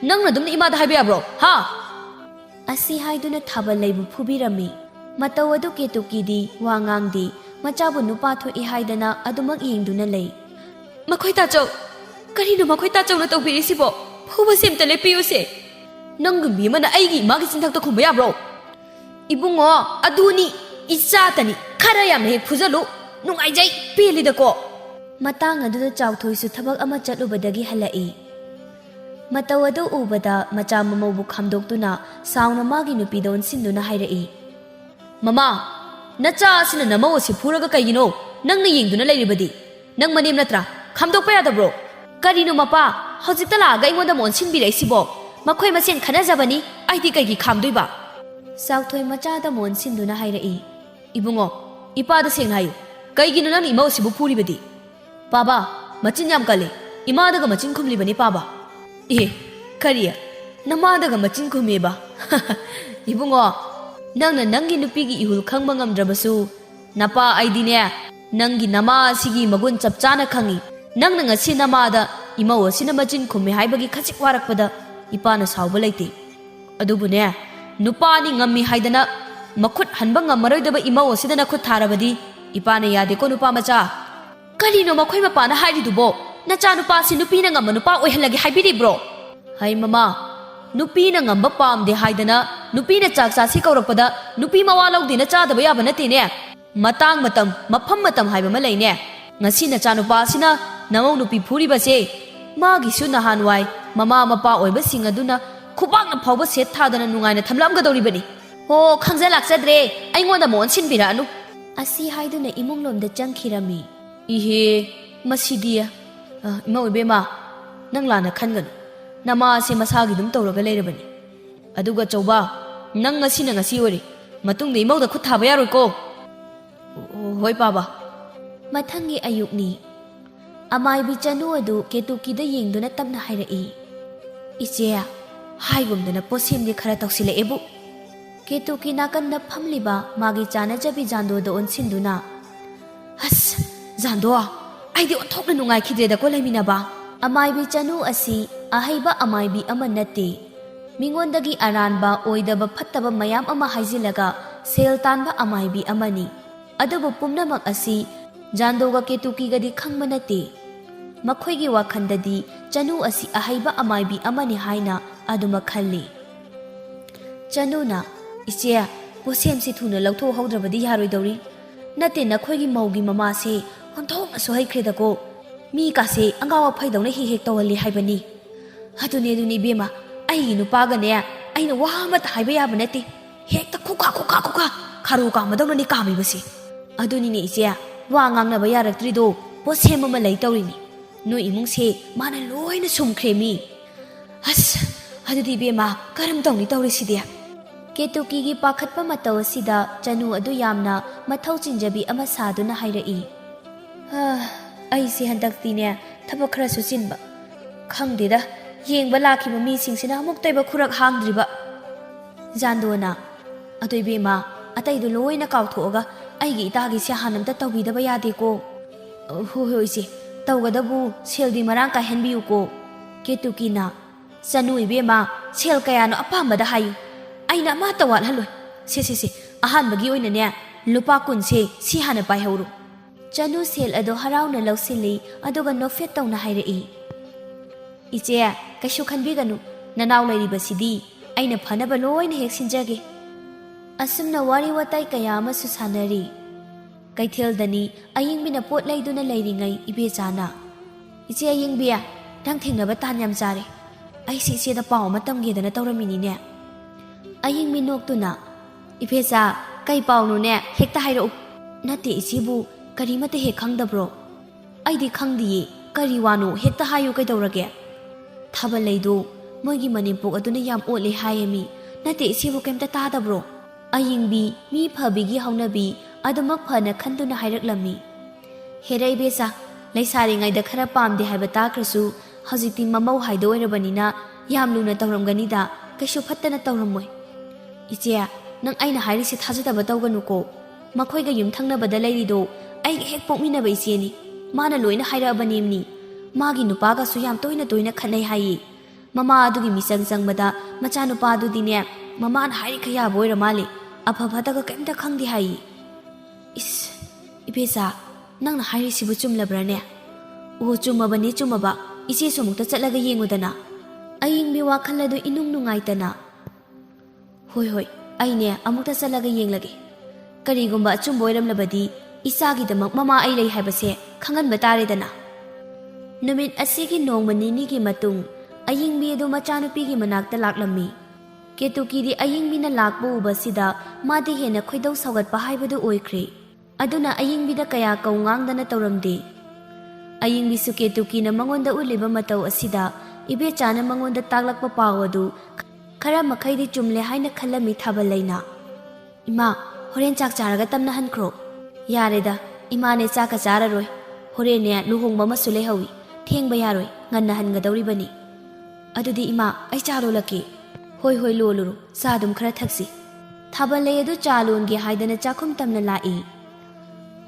ꯅꯪꯅ ꯑꯗꯨꯝꯅ ꯏꯃꯥꯗ ꯍꯥꯏꯕ ꯌꯥꯕ꯭ꯔꯣ? ꯑꯁꯤ ꯍꯥꯏꯗꯨꯅ ꯊꯥꯕꯜꯂꯩꯕꯨ ꯐꯨꯕꯤꯔꯝꯃꯤ꯫ ꯃꯇꯧ ꯑꯗꯨ ꯀꯦꯇꯨꯀꯤꯗꯤ ꯋꯥ ꯉꯥꯡꯗꯦ, ꯃꯆꯥꯕꯨ ꯅꯨꯄꯥ ꯊꯣꯛꯏ ꯍꯥꯏꯗꯅ ꯑꯗꯨꯃꯛ ꯌꯦꯡꯗꯨꯅ ꯂꯩ꯫ ꯃꯈꯣꯏ ꯇꯥꯆꯧ, ꯀꯔꯤꯅꯣ ꯃꯈꯣꯏ ꯇꯥꯆꯧꯅ ꯇꯧꯕꯤꯔꯤꯁꯤꯕꯣ? ꯐꯨꯕꯁꯦ ꯑꯝꯇ ꯂꯦꯞꯄꯤꯌꯨꯁꯦ! ꯅꯪꯒꯨꯝꯕꯤ ꯑꯃꯅ ꯑꯩꯒꯤ ꯏꯃꯥꯒꯤ ꯆꯤꯟꯊꯛꯇ ꯈꯨꯝꯕ ꯌꯥꯕ꯭ꯔꯣ? ꯏꯕꯨꯡꯉꯣ, ꯑꯗꯨꯅꯤ, ꯏꯆꯥꯇꯅꯤ, ꯈꯔ ꯌꯥꯝꯅ ꯍꯦꯛ ꯐꯨꯖꯜꯂꯨ, ꯅꯨꯡꯉꯥꯏꯖꯩ, ꯄꯦꯜꯂꯤꯗꯀꯣ꯫ ꯃꯇꯥꯡ ꯑꯗꯨꯗ ꯆꯥꯎꯊꯣꯏꯁꯨ ꯊꯕꯛ ꯑꯃ ꯆꯠꯂꯨꯕꯗꯒꯤ ꯍꯜꯂꯛꯏ꯫ ꯃꯇꯧ ꯑꯗꯨ ꯎꯕꯗ ꯃꯆꯥ ꯃꯃꯧꯕꯨ ꯈꯥꯝꯗꯣꯛꯇꯨꯅ ꯁꯥꯎꯅ ꯃꯥꯒꯤ ꯅꯨꯄꯤꯗ ꯑꯣꯟꯁꯤꯟꯗꯨꯅ ꯍꯥꯏꯔꯛꯏ, ꯃꯃꯥ, ꯅꯆꯥ ꯑꯁꯤꯅ ꯅꯃꯧ ꯑꯁꯤ ꯐꯨꯔꯒ ꯀꯩꯒꯤꯅꯣ ꯅꯪꯅ ꯌꯦꯡꯗꯨꯅ ꯂꯩꯔꯤꯕꯗꯤ? ꯅꯪ ꯃꯅꯦꯝ ꯅꯠꯇ꯭ꯔꯥ? ꯈꯥꯝꯗꯣꯛꯄ ꯌꯥꯗꯕ꯭ꯔോ? ꯀꯔꯤꯅꯣ ꯃꯄꯥ, ꯍꯧꯖꯤꯛꯇ ꯂꯥꯛꯑꯒ ꯑꯩꯉꯣꯟꯗ ꯑꯣꯟꯁꯤꯟꯕꯤꯔꯛꯏꯁꯤꯕꯣ? ꯃꯈꯣꯏ ꯃꯁꯦꯟ ꯈꯟꯅꯖꯕꯅꯤ, ꯑꯩꯗꯤ ꯀꯩꯒꯤ ꯈꯥꯝꯗꯣꯏꯕ? ꯆꯥꯎꯊꯣꯏ ꯃꯆꯥꯗ ꯑꯣꯟꯁꯤꯟꯗꯨꯅ ꯍꯥꯏꯔꯛꯏ, ꯏꯕꯨꯡꯉꯣ, ꯏꯄꯥꯗ ꯁꯦꯡꯅ ꯍꯥꯏꯌꯨ, ꯀꯩꯒꯤꯅꯣ ꯅꯪꯅ ꯏꯃꯧ ꯑꯁꯤꯕꯨ ꯐꯨꯔꯤꯕꯗꯤ? ꯄꯥꯕꯥ, ꯃꯆꯤꯟ ꯌꯥꯝ ꯀꯜꯂꯤ, ꯏꯃꯥꯗꯒ ꯃꯆꯤꯟ ꯈꯨꯝꯂꯤꯕꯅꯤ ꯄꯥꯕꯥ꯫ ꯀꯔꯤ? ꯅꯃꯥꯗꯒ ꯃꯆꯤꯟ ꯈꯨꯝꯃꯦꯕ? ꯏꯕꯨꯡꯉो, ꯅꯪꯅ ꯅꯪꯒꯤ ꯅꯨꯄꯤꯒꯤ ꯏꯍꯨꯜ ꯈꯪꯕ ꯉꯝꯗ꯭ꯔꯕꯁꯨ ꯅꯄꯥ ꯑꯩꯗꯤꯅꯦ ꯅꯪꯒꯤ ꯅꯃꯥ ꯑꯁꯤꯒꯤ ꯃꯒꯨꯟ ꯆꯞ ꯆꯥꯅ ꯈꯪꯉꯤ꯫ ꯅꯪꯅ ꯉꯁꯤ ꯅꯃꯥꯗ ꯏꯃꯧ ꯑꯁꯤꯅ ꯃꯆꯤꯟ ꯈꯨꯝꯃꯦ ꯍꯥꯏꯕꯒꯤ ꯈꯖꯤꯛ ꯋꯥꯔꯛꯄꯗ ꯏꯄꯥꯅ ꯁꯥꯎꯕ ꯂꯩꯇꯦ꯫ ꯑꯗꯨꯕꯨꯅꯦ, ꯅꯨꯄꯥꯅꯤ ꯉꯝꯃꯤ ꯍꯥꯏꯗꯅ ꯃꯈꯨꯠ ꯍꯟꯕ ꯉꯝꯃꯔꯣꯏꯗꯕ ꯏꯃꯧ ꯑꯁꯤꯗ ꯅꯈꯨꯠ ꯊꯥꯔꯕꯗꯤ ꯏꯄꯥꯅ ꯌꯥꯗꯦꯀꯣ ꯅꯨꯄꯥ ꯃꯆꯥ꯫ ꯀꯔꯤꯅꯣ ꯃꯈꯣꯏ ꯃꯄꯥꯅ ꯍꯥꯏꯔꯤꯗꯨꯕꯣ? ꯅꯆꯥ ꯅꯨꯄꯥꯁꯤ ꯅꯨꯄꯤꯅ ꯉꯝꯕ ꯅꯨꯄꯥ ꯑꯣꯏꯍꯜꯂꯒꯦ ꯍꯥꯏꯕꯤꯔꯤꯕ꯭ꯔో? ꯍꯩ ꯃꯃꯥ, ꯅꯨꯄꯤꯅ ꯉꯝꯕ ꯄꯥꯝꯗꯦ ꯍꯥꯏꯗꯅ ꯅꯨꯄꯤꯅ ꯆꯥꯛ ꯆꯥꯁꯤ ꯀꯧꯔꯛꯄꯗ ꯅꯨꯄꯤ ꯃꯋꯥ ꯂꯧꯗꯦꯅ ꯆꯥꯗꯕ ꯌꯥꯕ ꯅꯠꯇꯦꯅꯦ꯫ ꯃꯇꯥꯡ ꯃꯇꯝ, ꯃꯐꯝ ꯃꯇꯝ ꯍꯥꯏꯕ ꯑꯃ ꯂꯩꯅꯦ꯫ ꯉꯁꯤ ꯅꯆꯥ ꯅꯨꯄꯥꯁꯤꯅ ꯅꯃꯧ ꯅꯨꯄꯤ ꯐꯨꯔꯤꯕꯁꯦ ꯃꯥꯒꯤꯁꯨ ꯅꯍꯥꯟꯋꯥꯏ ꯃꯃꯥ ꯃꯄꯥ ꯑꯣꯏꯕꯁꯤꯡ ꯑꯗꯨꯅ ꯈꯨꯕꯥꯛꯅ ꯐꯥꯎꯕ ꯁꯦꯠ ꯊꯥꯗꯅ ꯅꯨꯡꯉꯥꯏꯅ ꯊꯝꯂꯝꯒꯗꯧꯔꯤꯕꯅꯤ꯫ ꯑꯣ, ꯈꯪꯖ-ꯂꯥꯛꯆꯗ꯭ꯔꯦ, ꯑꯩꯉꯣꯟꯗ ꯑꯃꯨꯛ ꯑꯣꯟꯁꯤꯟꯕꯤꯔꯛꯑꯅꯨ꯫ ꯑꯁꯤ ꯍꯥꯏꯗꯨꯅ ꯏꯃꯨꯡꯂꯣꯝꯗ ꯆꯪꯈꯤꯔꯝꯃꯤ꯫ ꯏꯍꯦ, ꯃꯁꯤꯗꯤ ꯏꯃꯧ ꯏꯕꯦꯝꯃ, ꯅꯪ ꯂꯥꯟꯅ ꯈꯟꯒꯅꯨ, ꯅꯃꯥꯁꯦ ꯃꯁꯥꯒꯤ ꯑꯗꯨꯝ ꯇꯧꯔꯒ ꯂꯩꯔꯕꯅꯤ꯫ ꯑꯗꯨꯒ ꯑꯆꯧꯕ, ꯅꯪ ꯉꯁꯤꯅ ꯉꯁꯤ ꯑꯣꯏꯔꯤ, ꯃꯇꯨꯡꯗ ꯏꯃꯧꯗ ꯈꯨꯠ ꯊꯥꯕ ꯌꯥꯔꯣꯏꯀꯣ꯫ ꯍꯣꯏ ꯄꯥꯕꯥ꯫ ꯃꯊꯪꯒꯤ ꯑꯌꯨꯛꯅꯤ꯫ ꯑꯃꯥꯏꯕꯤ ꯆꯅꯨ ꯑꯗꯨ ꯀꯦꯇꯨꯀꯤꯗ ꯌꯦꯡꯗꯨꯅ ꯇꯞꯅ ꯍꯥꯏꯔꯛꯏ, ꯏꯆꯦ, ꯍꯥꯏꯒꯨꯝꯗꯅ ꯄꯣꯠꯁꯦꯝꯗꯤ ꯈꯔ ꯇꯧꯁꯤꯜꯂꯛꯑꯦꯕꯨ꯫ Ketuki nakan na phamliba magi chanajbi Jando da onsinduna As Jando aidi onthokna nungai khidreda ko laiminaba amaibi chanu asi ahaiba amaibi ama natti mingondagi aranba oidaba phattaba mayam ama haizilaga sel tanba amaibi amani adubu pumnamak asi Jando ga Ketuki gadi khangba natti makhoigi wakhandadi chanu asi ahaiba amaibi amani haina aduma khalli chanuna iche posem si thuna lautho haudrabadi yaroidori nate nakhoigi maugi mama se onthong aso haikhredako ko mi ka se angawa phaidawna hi hek tawali haibani aduni bema ai nupa ga ne aina wahama ta haiba yaba nate hek ta khuka kharu ka madawna ni kami basi aduni ni iche wa ngangna ba yaraktri do posem ma lai tawrini no imung se mana loina sumkhremi as adudi bema karam tawni tawri sidia Ketuki gi pakhatpa mataw sida chanu adu yamna mathau chinjabi ama saduna hairai ai si handakti ne thabak khara su chinba khangdida yengba lakhiba mi singsina amuk taiba khurak hangdriba Jandona adoi bema atai du loina kawthoga aigi itagi se hanamta tawbidaba yade ko hoi se tawgadabu seldi marang ka henbiu ko Ketuki na chanu ibema sel kayano apamada hayu aina ma tawal haloi se ahan bagi oina ne lupa kun se si hana pai hauru chanu sel ado harauna lausili aduga nofet tawna hairai iche kaishu khanbi ganu nanaw lairi basidi aina phanaba loina hek sinjage asumna wari watai kaya ama su sanari kaithel dani aying bina pot laiduna lairi ngai ibe chana iche aying bia dang thingnaba tan yam jare ai si da paw matam ge dana tawramini ne aying minok tuna ipesa kai pawnu ne hekta hairo nate isibu karimate he khangdabro aidi khangdi kari wanu hekta hayu kai dawrage thabalaidu moigi manipuk aduna yam ole hayemi nate isibu kemta tadabro aying bi mi phabigi haunabi adumak phana khanduna hairaklammi herai besa laisari ngai da khara pamde haiba takrasu hojikti mamau haido oirabanina yam luna tawramgani da kaishu phattana tawrammoi iche nang aina hairi se thajadaba tawganu ko makhoi ga yum thangna bada lairido ai hek pokmina ba iche ni mana loina haira banemni magi nupa ga su yam toina khanai hai mama adugi misang sangbada macha nupa adu dine mama an hairi khaya boira male apha phata ga kemta khangdi hai is ibesa nang na hairi sibu chumlabra ne o chumaba iche somukta chatlaga yengudana aying bi wakhaladu inung nungaitana hoi aine amukta chalaga yenglage karigumba chumboiram labadi isagi damak mama ai lei haibase khangan batare dana numit asigi nongmani ni gi matung aying bi do machanupi gi manakta laklammi Ketuki di aying bi na lakbu ubasida madi hena khoidau sagat pa haibadu oikhre aduna aying bi da kaya kaungang dana tawramde aying bi su Ketuki na mangonda uliba mataw asida ibe chana mangonda taglakpa pawadu khara makhaidi chumle haina khalami thabalaina ima horen chak charaga tamna hankro yareda ima ne chaka chararoi horene luhongba masule hawi thengba yaroi nganna hanga dauri bani adudi ima ai charo laki hoi loluru sadum khara thaksi thabalai adu chalon ge haidana chakhum tamna lai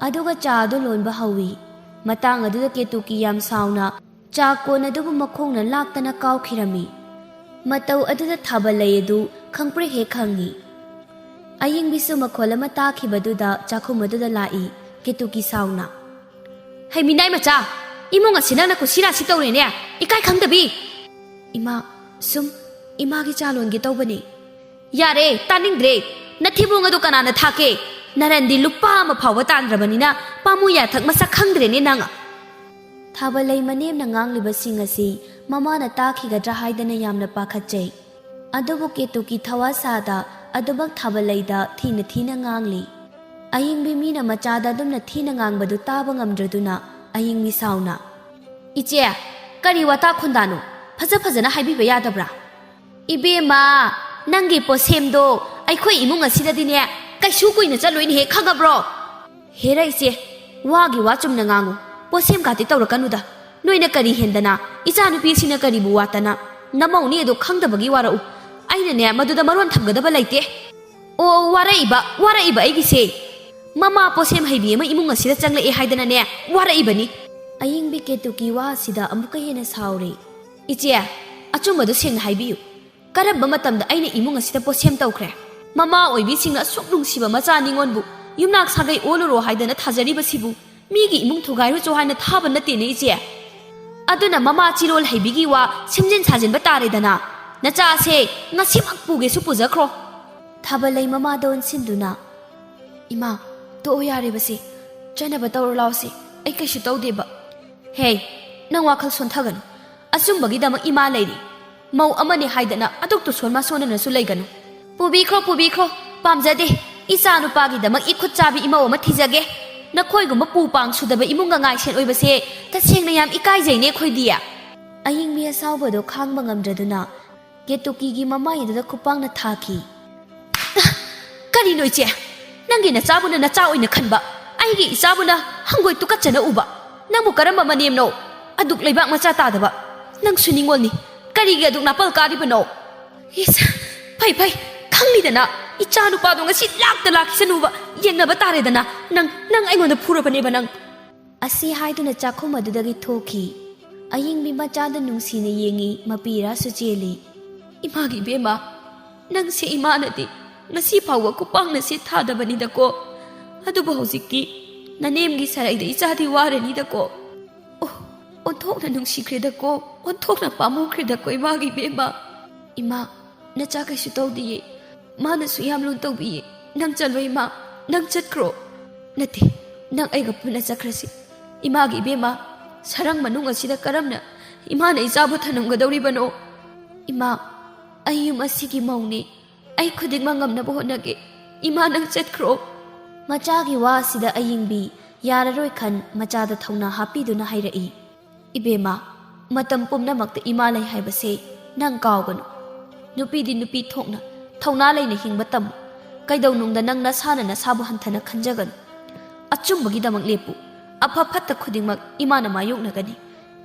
aduga cha do lonba hawi matang adu Ketuki yam sauna cha kona dubu makhongna laktana kaw khirami matau aduda thabalai adu khangpre he khangi aying bisu makhola mata khibaduda chakhum aduda lai Ketuki sauna hai minai macha imonga sinana ko sira si tawre ne ikai khangdabi ima sum ima gi chalon gi tawbani yare taningdre nathibung adu kanana thake narandi lupa ma phawa tandrabanina pamu ya thak masak khangdre ne nanga thabalai manem na ngangliba singasi mama na takhi ga dra haidana yamna pakhachei adubu Ketuki thawasada adubak thabalai da thina ngangli aying bi mina machada dumna thina ngangbadu taba ngamdraduna aying mi sauna iche kari wata khundanu phajana haibiba yadabra ibema nangi posemdo aikhoi imung asidadine kaishu kuina chaloini he khagabro hera iche wagi wachumna ngangu posem gati tawrakanuda noina kari hendana icha nupi sina kari buwatana namauni edo khangdabagi warau aina ne maduda maron thamgadaba laite ꯑꯣ ꯋꯥꯔꯛꯏꯕ ꯑꯩꯒꯤꯁꯦ ꯃꯃꯥ ꯄꯣꯁꯦꯝ ꯍꯩꯕꯤ ꯑꯃ ꯏꯃꯨꯡ ꯑꯁꯤꯗ ꯆꯪꯂꯛꯑꯦ ꯍꯥꯏꯗꯅꯅꯦ ꯋꯥꯔꯛꯏꯕꯅꯤ ꯑꯌꯤꯡꯕꯤ ꯀꯦꯇꯨꯀꯤ ꯋꯥ ꯑꯁꯤꯗ ꯑꯃꯨꯛꯀ ꯍꯦꯟꯅ ꯁꯥꯎꯔꯤ꯫ ꯏꯆꯦ ꯑꯆꯨꯝꯕꯗꯨ ꯁꯦꯡꯅ ꯍꯥꯏꯕꯤꯌꯨ ꯀꯔꯝꯕ ꯃꯇꯝꯗ ꯑꯩꯅ ꯏꯃꯨꯡ ꯑꯁꯤꯗ ꯄꯣꯁꯦꯝ ꯇꯧꯈ꯭ꯔꯦ ꯃꯃꯥ ꯑꯣꯏꯕꯤꯁꯤꯡꯅ ꯑꯁꯨꯛ ꯅꯨꯡꯁꯤꯕ ꯃꯆꯥ ꯅꯤꯉꯣꯟꯕꯨ ꯌꯨꯝꯅꯥꯛ ꯁꯥꯒꯩ ꯑꯣꯜꯂꯨꯔꯣ ꯍꯥꯏꯗꯅ ꯊꯥꯖꯔꯤꯕꯁꯤꯕꯨ ꯃꯤꯒꯤ ꯏꯃꯨꯡ ꯊꯨꯒꯥꯏꯔꯨꯆꯣ ꯍꯥꯏꯅ ꯊꯥꯕ ꯅꯠꯇꯦꯅꯦ ꯏꯆꯦ ꯑꯗꯨꯅ ꯃꯃꯥ ꯆꯤꯔꯣꯜ ꯍꯩꯕꯤꯒꯤ ꯋꯥ ꯁꯦꯝꯖꯤꯟ ꯁꯥꯖꯤꯟꯕ ꯇꯥꯔꯦꯗꯅ ꯅꯆꯥꯁꯦ ꯉꯁꯤꯃꯛ ꯄꯨꯒꯦꯁꯨ ꯄꯨꯖꯈ꯭ꯔꯣ꯫ ꯊꯥꯕꯜꯂꯩ ꯃꯃꯥꯗ ꯑꯣꯟꯁꯤꯟꯗꯨꯅ ꯏꯃꯥ ꯇꯣꯛꯑꯣ ꯌꯥꯔꯤꯕꯁꯤ ꯆꯠꯅꯕ ꯇꯧꯔꯣ ꯂꯥꯎꯁꯤ ꯑꯩ ꯀꯩꯁꯨ ꯇꯧꯗꯦꯕ꯫ ꯍꯦ ꯅꯪ ꯋꯥꯈꯜ ꯁꯣꯟꯊꯒꯅꯨ ꯑꯆꯨꯝꯕꯒꯤꯗꯃꯛ ꯏꯃꯥ ꯂꯩꯔꯤ ꯃꯧ ꯑꯃꯅꯤ ꯍꯥꯏꯗꯅ ꯑꯗꯨꯛꯇꯨ ꯁꯣꯟꯃ ꯁꯣꯟꯅꯅꯁꯨ ꯂꯩꯒꯅꯨ ꯄꯨꯕꯤꯈ꯭ꯔꯣ ꯄꯥꯝꯖꯗꯦ ꯏꯆꯥ ꯅꯨꯄꯥꯒꯤꯗꯃꯛ ꯏꯈꯨꯠ ꯆꯥꯕꯤ ꯏꯃꯧ ꯑꯃ ꯊꯤꯖꯒꯦ ꯅꯈꯣꯏꯒꯨꯝꯕ ꯄꯨ ꯄꯥꯡ ꯁꯨꯗꯕ ꯏꯃꯨꯡꯒ ꯉꯥꯏꯁꯦꯟ ꯑꯣꯏꯕꯁꯦ ꯇꯁꯦꯡꯅ ꯌꯥꯝ ꯏꯀꯥꯏꯖꯩꯅꯦ ꯑꯩꯈꯣꯏꯗꯤ꯫ ꯑꯌꯤꯡꯕꯤ ꯑꯁꯥꯎꯕꯗꯣ ꯈꯥꯡꯕ ꯉꯝꯗ꯭ꯔꯗꯨꯅ ꯀꯦꯇꯨꯀꯤꯒꯤ ꯃꯃꯥꯏꯗꯨꯗ ꯈꯨꯄꯥꯡꯅ ꯊꯥꯈꯤ꯫ ꯀꯔꯤꯅꯣ ꯏꯆꯦ ꯅꯪꯒꯤ ꯅꯆꯥꯕꯨꯅ ꯅꯆꯥ ꯑꯣꯏꯅ ꯈꯟꯕ ꯑꯩꯒꯤ ꯏꯆꯥꯕꯨꯅ ꯍꯪꯒꯣꯏ ꯇꯨꯀꯠꯆꯅ ꯎꯕ ꯅꯪꯕꯨ ꯀꯔꯝꯕ ꯃꯅꯦꯝꯅꯣ ꯑꯗꯨꯛ ꯂꯩꯕꯥꯛ ꯃꯆꯥ ꯇꯥꯗꯕ ꯅꯪꯁꯨ ꯅꯤꯡꯉꯣꯜꯅꯤ ꯀꯔꯤꯒꯤ ꯑꯗꯨꯛ ꯅꯥꯄꯜ ꯀꯥꯔꯤꯕꯅꯣ꯫ ꯏꯁ ꯐꯩ ꯏꯈꯪꯂꯤꯗꯅ ꯏꯆꯥ ꯅꯨꯄꯥꯗꯣ ꯉꯁꯤ ꯂꯥꯛꯈꯤꯁꯅꯨꯕ ꯌꯦꯡꯅꯕ ꯇꯥꯔꯦꯗꯅ ꯅꯪ ꯑꯩꯉꯣꯟꯗ ꯐꯨꯔꯕꯅꯦꯕ ꯅꯪ꯫ ꯑꯁꯤ ꯍꯥꯏꯗꯨꯅ ꯆꯥꯛꯈꯨꯝ ꯑꯗꯨꯗꯒꯤ ꯊꯣꯛꯈꯤ꯫ ꯑꯌꯤꯡꯕꯤ ꯃꯆꯥꯗ ꯅꯨꯡꯁꯤꯅ ꯌꯦꯡꯉꯤ ꯃꯄꯤꯔꯥꯁꯨ ꯆꯦꯜꯂꯤ꯫ ꯏꯃꯥꯒꯤ ꯏꯕꯦꯝꯃ ꯅꯪꯁꯦ ꯏꯃꯥꯅꯗꯤ ꯉꯁꯤ ꯐꯥꯎꯕ ꯈꯨꯄꯥꯡꯅ ꯁꯦꯠ ꯊꯥꯗꯕꯅꯤꯗꯀꯣ ꯑꯗꯨꯕꯨ ꯍꯧꯖꯤꯛꯇꯤ ꯅꯅꯦꯝꯒꯤ ꯁꯔꯩꯗ ꯏꯆꯥꯗꯤ ꯋꯥꯔꯅꯤꯗꯀꯣ ꯑꯣꯟꯊꯣꯛꯅ ꯅꯨꯡꯁꯤꯈ꯭ꯔꯦꯗꯀꯣ ꯑꯣꯟꯊꯣꯛꯅ ꯄꯥꯝꯃꯨꯈ꯭ꯔꯦꯗꯀꯣ ꯏꯃꯥꯒꯤ ꯏꯕꯦꯝꯃ꯫ ꯏꯃꯥ ꯅꯆꯥ ꯀꯩꯁꯨ ꯇꯧꯗꯤꯌꯦ ꯃꯥꯅꯁꯨ ꯌꯥꯝ ꯂꯨꯅ ꯇꯧꯕꯤꯌꯦ ꯅꯪ ꯆꯠꯂꯣ ꯏꯃꯥ ꯅꯪ ꯆꯠꯈ꯭ꯔꯣ ꯅꯠꯇꯦ ꯅꯪ ꯑꯩꯒ ꯄꯨꯟꯅ ꯆꯠꯈ꯭ꯔꯁꯤ ꯏꯃꯥꯒꯤ ꯏꯕꯦꯝꯃ ꯁꯔꯪ ꯃꯅꯨꯡ ꯑꯁꯤꯗ ꯀꯔꯝꯅ ꯏꯃꯥꯅ ꯏꯆꯥꯕꯨ ꯊꯅꯝꯒꯗꯧꯔꯤꯕꯅꯣ꯫ ꯏꯃꯥ ꯑꯩ ꯌꯨꯝ ꯑꯁꯤꯒꯤ ꯃꯧꯅꯤ ꯑꯩ ꯈꯨꯗꯤꯡꯃꯛ ꯉꯝꯅꯕ ꯍꯣꯠꯅꯒꯦ ꯏꯃꯥ ꯅꯪ ꯆꯠꯈ꯭ꯔꯣ꯫ ꯃꯆꯥꯒꯤ ꯋꯥ ꯑꯁꯤꯗ ꯑꯌꯤꯡꯕꯤ ꯌꯥꯔꯔꯣꯏ ꯈꯟ ꯃꯆꯥꯗ ꯊꯧꯅꯥ ꯍꯥꯞꯄꯤꯗꯨꯅ ꯍꯥꯏꯔꯛꯏ꯫ ꯏꯕꯦꯝꯃ ꯃꯇꯝ ꯄꯨꯝꯅꯃꯛꯇ ꯏꯃꯥ ꯂꯩ ꯍꯥꯏꯕꯁꯦ ꯅꯪ ꯀꯥꯎꯒꯅꯨ ꯅꯨꯄꯤꯗꯤ ꯅꯨꯄꯤ ꯊꯣꯛꯅ ꯊꯧꯅꯥ ꯂꯩꯅ ꯍꯤꯡꯕ ꯇꯝꯃꯨ ꯀꯩꯗꯧꯅꯨꯡꯗ ꯅꯪ ꯅꯁꯥꯅ ꯅꯁꯥꯕꯨ ꯍꯟꯊꯅ ꯈꯟꯖꯒꯅꯨ ꯑꯆꯨꯝꯕꯒꯤꯗꯃꯛ ꯂꯦꯞꯄꯨ ꯑꯐ ꯐꯠꯇ ꯈꯨꯗꯤꯡꯃꯛ ꯏꯃꯥꯅ ꯃꯥꯌꯣꯛꯅꯒꯅꯤ꯫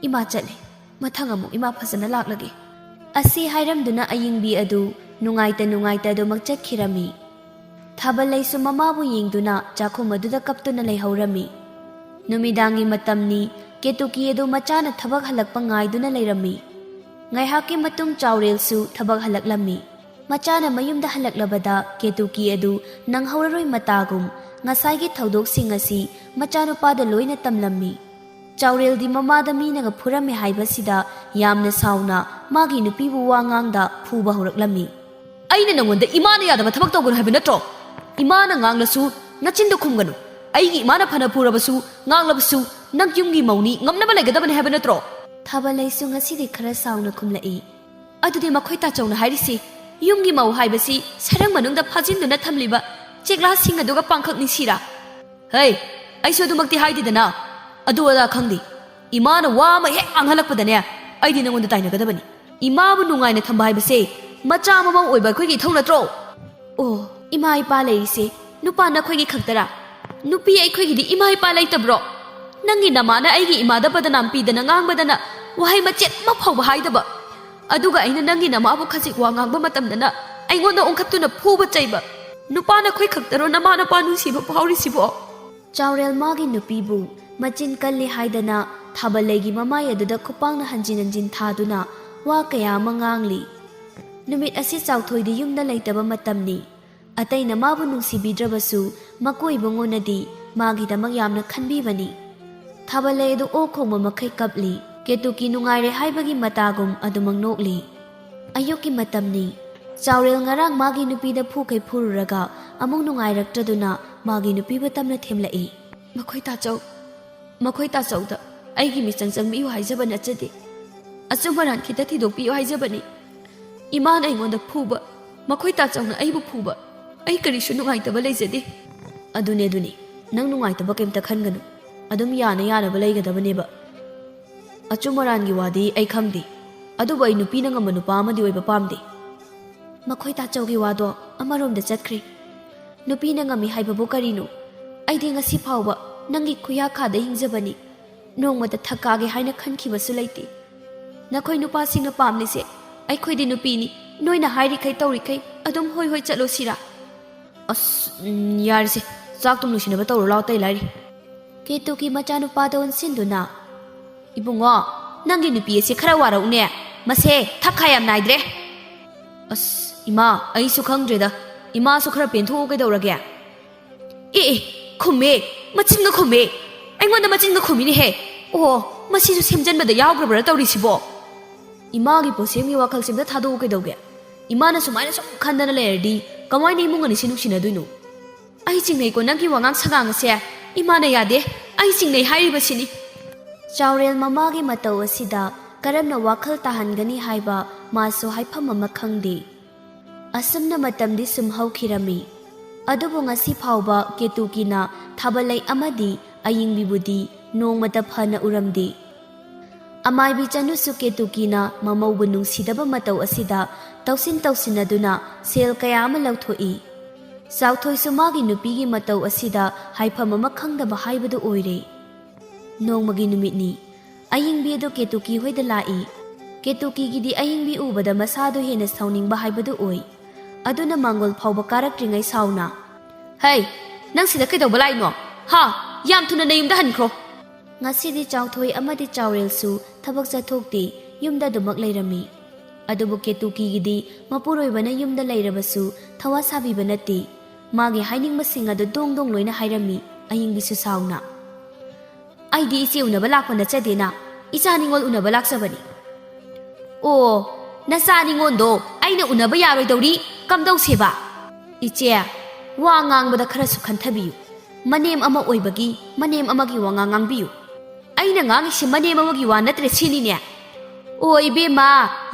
ꯏꯃꯥ ꯆꯠꯂꯦ ꯃꯊꯪ ꯑꯃꯨꯛ ꯏꯃꯥ ꯐꯖꯅ ꯂꯥꯛꯂꯒꯦ꯫ ꯑꯁꯤ ꯍꯥꯏꯔꯝꯗꯨꯅ ꯑꯌꯤꯡꯕꯤ ꯑꯗꯨ ꯅꯨꯡꯉꯥꯏꯇ ꯑꯗꯨꯃꯛ ꯆꯠꯈꯤꯔꯝꯃꯤ꯫ ꯊꯥꯕꯜꯂꯩꯁꯨ ꯃꯃꯥꯕꯨ ꯌꯦꯡꯗꯨꯅ ꯆꯥꯛꯈꯨꯝ ꯑꯗꯨꯗ ꯀꯞꯇꯨꯅ ꯂꯩꯍꯧꯔꯝꯃꯤ꯫ ꯅꯨꯃꯤꯗꯥꯡꯒꯤ ꯃꯇꯝꯅꯤ ꯀꯦꯇꯨꯀꯤ ꯑꯗꯨ ꯃꯆꯥꯅ ꯊꯕꯛ ꯍꯜꯂꯛꯄ ꯉꯥꯏꯗꯨꯅ ꯂꯩꯔꯝꯃꯤ꯫ ꯉꯥꯏꯍꯥꯛꯀꯤ ꯃꯇꯨꯡ ꯆꯥꯎꯔꯦꯜꯁꯨ ꯊꯕꯛ ꯍꯜꯂꯛꯂꯝꯃꯤ꯫ ꯃꯆꯥꯅ ꯃꯌꯨꯝꯗ ꯍꯜꯂꯛꯂꯕꯗ ꯀꯦꯇꯨꯀꯤ ꯑꯗꯨ ꯅꯪꯍꯧꯔꯔꯣꯏ ꯃꯇꯥꯒꯨꯝ ꯉꯁꯥꯏꯒꯤ ꯊꯧꯗꯣꯛꯁꯤꯡ ꯑꯁꯤ ꯃꯆꯥꯅꯨꯄꯥꯗ ꯂꯣꯏꯅ ꯇꯝꯂꯝꯃꯤ꯫ ꯆꯥꯎꯔꯦꯜꯗꯤ ꯃꯃꯥꯗ ꯃꯤꯅꯒ ꯐꯨꯔꯝꯃꯦ ꯍꯥꯏꯕꯁꯤꯗ ꯌꯥꯝꯅ ꯁꯥꯎꯅ ꯃꯥꯒꯤ ꯅꯨꯄꯤꯕꯨ ꯋꯥ ꯉꯥꯡꯗ ꯐꯨꯕ ꯍꯧꯔꯛꯂꯝꯃꯤ꯫ ꯑꯩꯅ ꯅꯪꯉꯣꯟꯗ ꯏꯃꯥꯅ ꯌꯥꯗꯕ ꯊꯕꯛ ꯇꯧꯒꯅꯨ ꯍꯥꯏꯕ ꯅꯠꯇ꯭ꯔꯣ ꯏꯃꯥꯅ ꯉꯥꯡꯂꯁꯨ ꯅꯆꯤꯟꯗ ꯈꯨꯝꯒꯅꯨ ꯑꯩꯒꯤ ꯏꯃꯥꯅ ꯐꯅ ꯐꯨꯔꯕꯁꯨ ꯉꯥꯡꯂꯕꯁꯨ ꯅꯪ ꯌꯨꯝꯒꯤ ꯃꯧꯅꯤ ꯉꯝꯅꯕ ꯂꯩꯒꯗꯕꯅꯤ ꯍꯥꯏꯕ ꯅꯠꯇ꯭ꯔꯣ꯫ ꯊꯥꯕꯜꯂꯩꯁꯨ ꯉꯁꯤꯗꯤ ꯈꯔ ꯁꯥꯎꯅ ꯈꯨꯝꯂꯛꯏ꯫ ꯑꯗꯨꯗꯤ ꯃꯈꯣꯏ ꯇꯥꯆꯧꯅ ꯍꯥꯏꯔꯤꯁꯤ ꯌꯨꯝꯒꯤ ꯃꯧ ꯍꯥꯏꯕꯁꯤ ꯁꯔꯪ ꯃꯅꯨꯡꯗ ꯐꯥꯖꯤꯟꯗꯨꯅ ꯊꯝꯂꯤꯕ ꯆꯦꯛꯂꯥꯁꯤꯡ ꯑꯗꯨꯒ ꯄꯥꯡꯈꯛꯅꯤꯁꯤꯔꯥ꯫ ꯍꯩ ꯑꯩꯁꯨ ꯑꯗꯨꯃꯛꯇꯤ ꯍꯥꯏꯗꯦꯗꯅ ꯑꯗꯨ ꯑꯗꯥ ꯈꯪꯗꯦ ꯏꯃꯥꯅ ꯋꯥ ꯑꯃ ꯍꯦꯛ ꯉꯥꯡꯍꯜꯂꯛꯄꯗꯅꯦ ꯑꯩꯗꯤ ꯅꯪꯉꯣꯟꯗ ꯇꯥꯏꯅꯒꯗꯕꯅꯤ ꯏꯃꯥꯕꯨ ꯅꯨꯡꯉꯥꯏꯅ ꯊꯝꯕ ꯍꯥꯏꯕꯁꯦ ꯃꯆꯥ ꯃꯃꯧ ꯑꯣꯏꯕ ꯑꯩꯈꯣꯏꯒꯤ ꯏꯊꯧ ꯅꯠꯇ꯭ꯔꯣ꯫ ꯑꯣ ꯏꯃꯥ ꯏꯄꯥ ꯂꯩꯔꯤꯁꯦ ꯅꯨꯄꯥ ꯅꯈꯣꯏꯒꯤ ꯈꯛꯇꯔꯥ ꯅꯨꯄꯤ ꯑꯩꯈꯣꯏꯒꯤꯗꯤ ꯏꯃꯥ ꯏꯄꯥ ꯂꯩꯇꯕ꯭ꯔꯣ꯫ ꯅꯪꯒꯤ ꯅꯃꯥꯅ ꯑꯩꯒꯤ ꯏꯃꯥꯗ ꯕꯗꯅꯥꯝ ꯄꯤꯗꯅ ꯉꯥꯡꯕꯗꯅ ꯋꯥꯍꯩ ꯃꯆꯦꯠ ꯑꯃ ꯐꯥꯎꯕ ꯍꯥꯏꯗꯕ ꯑꯗꯨꯒ ꯑꯩꯅ ꯅꯪꯒꯤ ꯅꯃꯥꯕꯨ ꯈꯖꯤꯛ ꯋꯥ ꯉꯥꯡꯕ ꯃꯇꯝꯗꯅ ꯑꯩꯉꯣꯟꯗ ꯑꯣꯟꯈꯠꯇꯨꯅ ꯐꯨꯕ ꯆꯩꯕ ꯅꯨꯄꯥ ꯅꯈꯣꯏ ꯈꯛꯇꯔꯣ ꯅꯃꯥ ꯅꯄꯥ ꯅꯨꯡꯁꯤꯕ ꯐꯥꯎꯔꯤꯁꯤꯕꯣ꯫ ꯆꯥꯎꯔꯦꯜ ꯃꯥꯒꯤ ꯅꯨꯄꯤꯕꯨ ꯃꯆꯤꯟ ꯀꯜꯂꯤ ꯍꯥꯏꯗꯅ ꯊꯥꯕꯜꯂꯩꯒꯤ ꯃꯃꯥꯏ ꯑꯗꯨꯗ ꯈꯨꯄꯥꯡꯅ ꯍꯟꯖꯤꯟ ꯊꯥꯗꯨꯅ ꯋꯥ ꯀꯌꯥ ꯑꯃ ꯉꯥꯡꯂꯤ꯫ ꯅꯨꯃꯤꯠ ꯑꯁꯤ ꯆꯥꯎꯊꯣꯏꯗꯤ ꯌꯨꯝꯗ ꯂꯩꯇꯕ ꯃꯇꯝꯅꯤ꯫ ꯑꯇꯩꯅ ꯃꯥꯕꯨ ꯅꯨꯡꯁꯤꯕꯤꯗ꯭ꯔꯕꯁꯨ ꯃꯀꯣꯏꯕꯉꯣꯟꯅꯗꯤ ꯃꯥꯒꯤꯗꯃꯛ ꯌꯥꯝꯅ ꯈꯟꯕꯤꯕꯅꯤ꯫ ꯊꯥꯕꯜꯂꯩ ꯑꯗꯨ ꯑꯣꯛ ꯈꯣꯡꯕ ꯃꯈꯩ ꯀꯞꯂꯤ꯫ ꯀꯦꯇꯨꯀꯤ ꯅꯨꯡꯉꯥꯏꯔꯦ ꯍꯥꯏꯕꯒꯤ ꯃꯇꯥꯒꯨꯝ ꯑꯗꯨꯃꯛ ꯅꯣꯛꯂꯤ꯫ ꯑꯌꯨꯛꯀꯤ ꯃꯇꯝꯅꯤ꯫ ꯆꯥꯎꯔꯦꯜ ꯉꯔꯥꯡ ꯃꯥꯒꯤ ꯅꯨꯄꯤꯗ ꯐꯨꯈꯩ ꯐꯨꯔꯨꯔꯒ ꯑꯃꯨꯛ ꯅꯨꯡꯉꯥꯏꯔꯛꯇ꯭ꯔꯗꯨꯅ ꯃꯥꯒꯤ ꯅꯨꯄꯤꯕꯨ ꯇꯝꯅ ꯊꯦꯝꯂꯛꯏ꯫ ꯃꯈꯣꯏ ꯇꯥꯆꯧꯗ ꯑꯩꯒꯤ ꯃꯤꯆꯪ ꯆꯪꯕꯤꯌꯨ ꯍꯥꯏꯖꯕ ꯅꯠꯆꯗꯦ ꯑꯆꯨꯝ ꯑꯔꯥꯟ ꯈꯤꯇ ꯊꯤꯗꯣꯛꯄꯤꯌꯨ ꯍꯥꯏꯖꯕꯅꯤ꯫ ꯏꯃꯥꯅ ꯑꯩꯉꯣꯟꯗ ꯐꯨꯕ ꯃꯈꯣꯏ ꯇꯥꯆꯧꯅ ꯑꯩꯕꯨ ꯐꯨꯕ ꯑꯩ ꯀꯔꯤꯁꯨ ꯅꯨꯡꯉꯥꯏꯇꯕ ꯂꯩꯖꯗꯦ꯫ ꯑꯗꯨꯅꯦ ꯅꯪ ꯅꯨꯡꯉꯥꯏꯇꯕ ꯀꯩꯝꯇ ꯈꯟꯒꯅꯨ ꯑꯗꯨꯝ ꯌꯥꯅꯕ ꯂꯩꯒꯗꯕꯅꯦꯕ꯫ ꯑꯆꯨꯝ ꯑꯔꯥꯟꯒꯤ ꯋꯥꯗꯤ ꯑꯩ ꯈꯪꯗꯦ ꯑꯗꯨꯕꯨ ꯑꯩ ꯅꯨꯄꯤꯅ ꯉꯝꯕ ꯅꯨꯄꯥ ꯑꯃꯗꯤ ꯑꯣꯏꯕ ꯄꯥꯝꯗꯦ꯫ ꯃꯈꯣꯏ ꯇꯥꯆꯧꯒꯤ ꯋꯥꯗꯣ ꯑꯃꯔꯣꯝꯗ ꯆꯠꯈ꯭ꯔꯦ ꯅꯨꯄꯤꯅ ꯉꯝꯃꯤ ꯍꯥꯏꯕꯕꯨ ꯀꯔꯤꯅꯣ ꯑꯩꯗꯤ ꯉꯁꯤ ꯐꯥꯎꯕ ꯅꯪꯒꯤ ꯈꯨꯌꯥꯈꯥꯗ ꯍꯤꯡꯖꯕꯅꯤ ꯅꯣꯡꯃꯗ ꯊꯛꯀꯥꯒꯦ ꯍꯥꯏꯅ ꯈꯟꯈꯤꯕꯁꯨ ꯂꯩꯇꯦ꯫ ꯅꯈꯣꯏ ꯅꯨꯄꯥꯁꯤꯡꯅ ꯄꯥꯝꯂꯤꯁꯦ ꯑꯩꯈꯣꯏꯗꯤ ꯅꯨꯄꯤꯅꯤ ꯅꯣꯏꯅ ꯍꯥꯏꯔꯤꯈꯩ ꯇꯧꯔꯤꯈꯩ ꯑꯗꯨꯝ ꯍꯣꯏ ꯆꯠꯂꯣ ꯁꯤꯔꯥ꯫ ꯌꯥꯔꯤꯁꯦ ꯆꯥꯛ ꯇꯨꯝ ꯂꯣꯏꯁꯤꯟꯅꯕ ꯇꯧꯔꯣ ꯂꯥꯎ ꯇꯩ ꯂꯥꯏꯔꯤ ꯀꯦꯇꯨꯀꯤ ꯃꯆꯥꯅꯨꯄꯥꯗ ꯑꯣꯟꯁꯤꯟꯗꯨꯅ ꯏꯕꯨꯡꯉꯣ ꯅꯪꯒꯤ ꯅꯨꯄꯤ ꯑꯁꯤ ꯈꯔ ꯋꯥꯔꯛꯎꯅꯦ ꯃꯁꯦ ꯊꯛꯈꯥ ꯌꯥꯝ ꯅꯥꯏꯗ꯭ꯔꯦ ꯏꯃꯥ ꯑꯩꯁꯨ ꯈꯪꯗ꯭ꯔꯦꯗ ꯏꯃꯥꯁꯨ ꯈꯔ ꯄꯦꯟꯊꯣꯛꯎ ꯀꯩꯗꯧꯔꯒꯦ ꯑꯦ ꯈꯨꯝꯃꯦ ꯃꯆꯤꯟꯒ ꯈꯨꯝꯃꯦ ꯑꯩꯉꯣꯟꯗ ꯃꯆꯤꯟꯒ ꯈꯨꯝꯃꯤꯅꯦꯍꯦ ꯑꯣ ꯃꯁꯤꯁꯨ ꯁꯦꯝꯖꯟꯕꯗ ꯌꯥꯎꯈ꯭ꯔꯕ꯭ꯔꯥ ꯇꯧꯔꯤꯁꯤꯕꯣ ꯏꯃꯥꯒꯤ ꯄꯣꯠꯁꯦꯝꯒꯤ ꯋꯥꯈꯜꯁꯦ ꯑꯝꯇ ꯊꯥꯗꯣꯛꯎ ꯀꯩꯗꯧꯒꯦ ꯏꯃꯥꯅ ꯁꯨꯃꯥꯏꯅ ꯁꯨꯝ ꯈꯟꯗꯅ ꯂꯩꯔꯗꯤ ꯀꯃꯥꯏꯅ ꯏꯃꯨꯡ ꯑꯅꯤꯁꯤ ꯅꯨꯡꯁꯤꯅꯗꯣꯏꯅꯣ ꯑꯩ ꯆꯤꯡꯅꯩꯀꯣ ꯅꯪꯒꯤ ꯋꯥꯉꯥꯡ ꯁꯉꯥꯡ ꯑꯁꯦ ꯏꯃꯥꯅ ꯌꯥꯗꯦ ꯑꯩ ꯆꯤꯡꯅꯩ ꯍꯥꯏꯔꯤꯕꯁꯤꯅꯤ ꯆꯥꯎꯔꯦꯜ ꯃꯃꯥꯒꯤ ꯃꯇꯧ ꯑꯁꯤꯗ ꯀꯔꯝꯅ ꯋꯥꯈꯜ ꯇꯥꯍꯟꯒꯅꯤ ꯍꯥꯏꯕ ꯃꯥꯁꯨ ꯍꯥꯏꯐꯝ ꯑꯃ ꯈꯪꯗꯦ ꯑꯁꯨꯝꯅ ꯃꯇꯝꯗꯤ ꯁꯨꯝ ꯍꯧꯈꯤꯔꯝꯃꯤ ꯑꯗꯨꯕꯨ ꯉꯁꯤ ꯐꯥꯎꯕ ꯀꯦꯇꯨꯀꯤꯅ ꯊꯥꯕꯜꯂꯩ ꯑꯃꯗꯤ ꯑꯌꯤꯡꯕꯤꯕꯨꯗꯤ ꯅꯣꯡꯃꯇ ꯐꯅ ꯎꯔꯝꯗꯦ ꯑꯃꯥꯏꯕꯤ ꯆꯅꯨꯁꯨ ꯀꯦꯇꯨꯀꯤꯅ ꯃꯃꯧꯕꯨ ꯅꯨꯡꯁꯤꯗꯕ ꯃꯇꯧ ꯑꯁꯤꯗ ꯇꯧꯁꯤꯟꯅꯗꯨꯅ ꯁꯦꯜ ꯀꯌꯥ ꯑꯃ ꯂꯧꯊꯣꯛꯏ ꯆꯥꯎꯊꯣꯏꯁꯨ ꯃꯥꯒꯤ ꯅꯨꯄꯤꯒꯤ ꯃꯇꯧ ꯑꯁꯤꯗ ꯍꯥꯏꯐꯝ ꯑꯃ ꯈꯪꯗꯕ ꯍꯥꯏꯕꯗꯨ ꯑꯣꯏꯔꯦ ꯅꯣꯡꯃꯒꯤ ꯅꯨꯃꯤꯠꯅꯤ ꯑꯌꯤꯡꯕꯤ ꯑꯗꯨ ꯀꯦꯇꯨꯀꯤ ꯍꯣꯏꯗ ꯂꯥꯛꯏ ꯀꯦꯇꯨꯀꯤꯒꯤꯗꯤ ꯑꯌꯤꯡꯕꯤ ꯎꯕꯗ ꯃꯁꯥꯗꯣ ꯍꯦꯟꯅ ꯁꯥꯎꯅꯤꯡꯕ ꯍꯥꯏꯕꯗꯨ ꯑꯣꯏ ꯑꯗꯨꯅ ꯃꯥꯡꯒꯣꯜ ꯐꯥꯎꯕ ꯀꯥꯔꯛꯇ꯭ꯔꯤꯉꯩ ꯁꯥꯎꯅ ꯍꯩ ꯅꯪ ꯁꯤꯗ ꯀꯩꯗꯧꯕ ꯂꯥꯛꯏꯅꯣ ꯍꯥ ꯌꯥꯝ ꯊꯨꯅ ꯅꯌꯨꯝꯗ ꯍꯟꯈ꯭ꯔꯣ ꯉꯁꯤꯗꯤ ꯆꯥꯎꯊꯣꯏ ꯑꯃꯗꯤ ꯆꯥꯎꯔꯦꯜꯁꯨ ꯊꯕꯛ ꯆꯠꯊꯣꯛꯇꯦ ꯌꯨꯝꯗ ꯑꯗꯨꯃꯛ ꯂꯩꯔꯝꯃꯤ ꯑꯗꯨꯕꯨ ꯀꯦꯇꯨꯀꯤꯒꯤꯗꯤ ꯃꯄꯨꯔꯣꯏꯕꯅ ꯌꯨꯝꯗ ꯂꯩꯔꯕꯁꯨ ꯊꯋꯥ ꯁꯥꯕꯤꯕ ꯅꯠꯇꯦ ꯃꯥꯒꯤ ꯍꯥꯏꯅꯤꯡꯕꯁꯤꯡ ꯑꯗꯨ ꯗꯣꯡ ꯗꯣꯡ ꯂꯣꯏꯅ ꯍꯥꯏꯔꯝꯃꯤ ꯑꯌꯤꯡꯕꯤꯁꯨ ꯁꯥꯎꯅ ꯑꯩꯗꯤ ꯏꯆꯦ ꯎꯅꯕ ꯂꯥꯛꯄ ꯅꯠꯆꯗꯦꯅ ꯏꯆꯥ ꯅꯤꯉꯣꯜ ꯎꯅꯕ ꯂꯥꯛꯆꯕꯅꯤ ꯑꯣ ꯅꯆꯥ ꯅꯤꯉꯣꯜꯗꯣ ꯑꯩꯅ ꯎꯅꯕ ꯌꯥꯔꯣꯏꯗꯧꯔꯤ ꯀꯝꯗꯧꯁꯦꯕ ꯏꯆꯦ ꯋꯥ ꯉꯥꯡꯕꯗ ꯈꯔꯁꯨ ꯈꯟꯊꯕꯤꯌꯨ ꯃꯅꯦꯝ ꯑꯃ ꯑꯣꯏꯕꯒꯤ ꯃꯅꯦꯝ ꯑꯃꯒꯤ ꯋꯥꯉꯥꯡ ꯉꯥꯡꯕꯤꯌꯨ ꯑꯩꯅ ꯉꯥꯡꯉꯤꯁꯤ ꯃꯅꯦꯝ ꯑꯃꯒꯤ ꯋꯥ ꯅꯠꯇ꯭ꯔꯦ ꯁꯤꯅꯤꯅꯦ ꯑꯣ ꯏꯕꯦꯝꯃ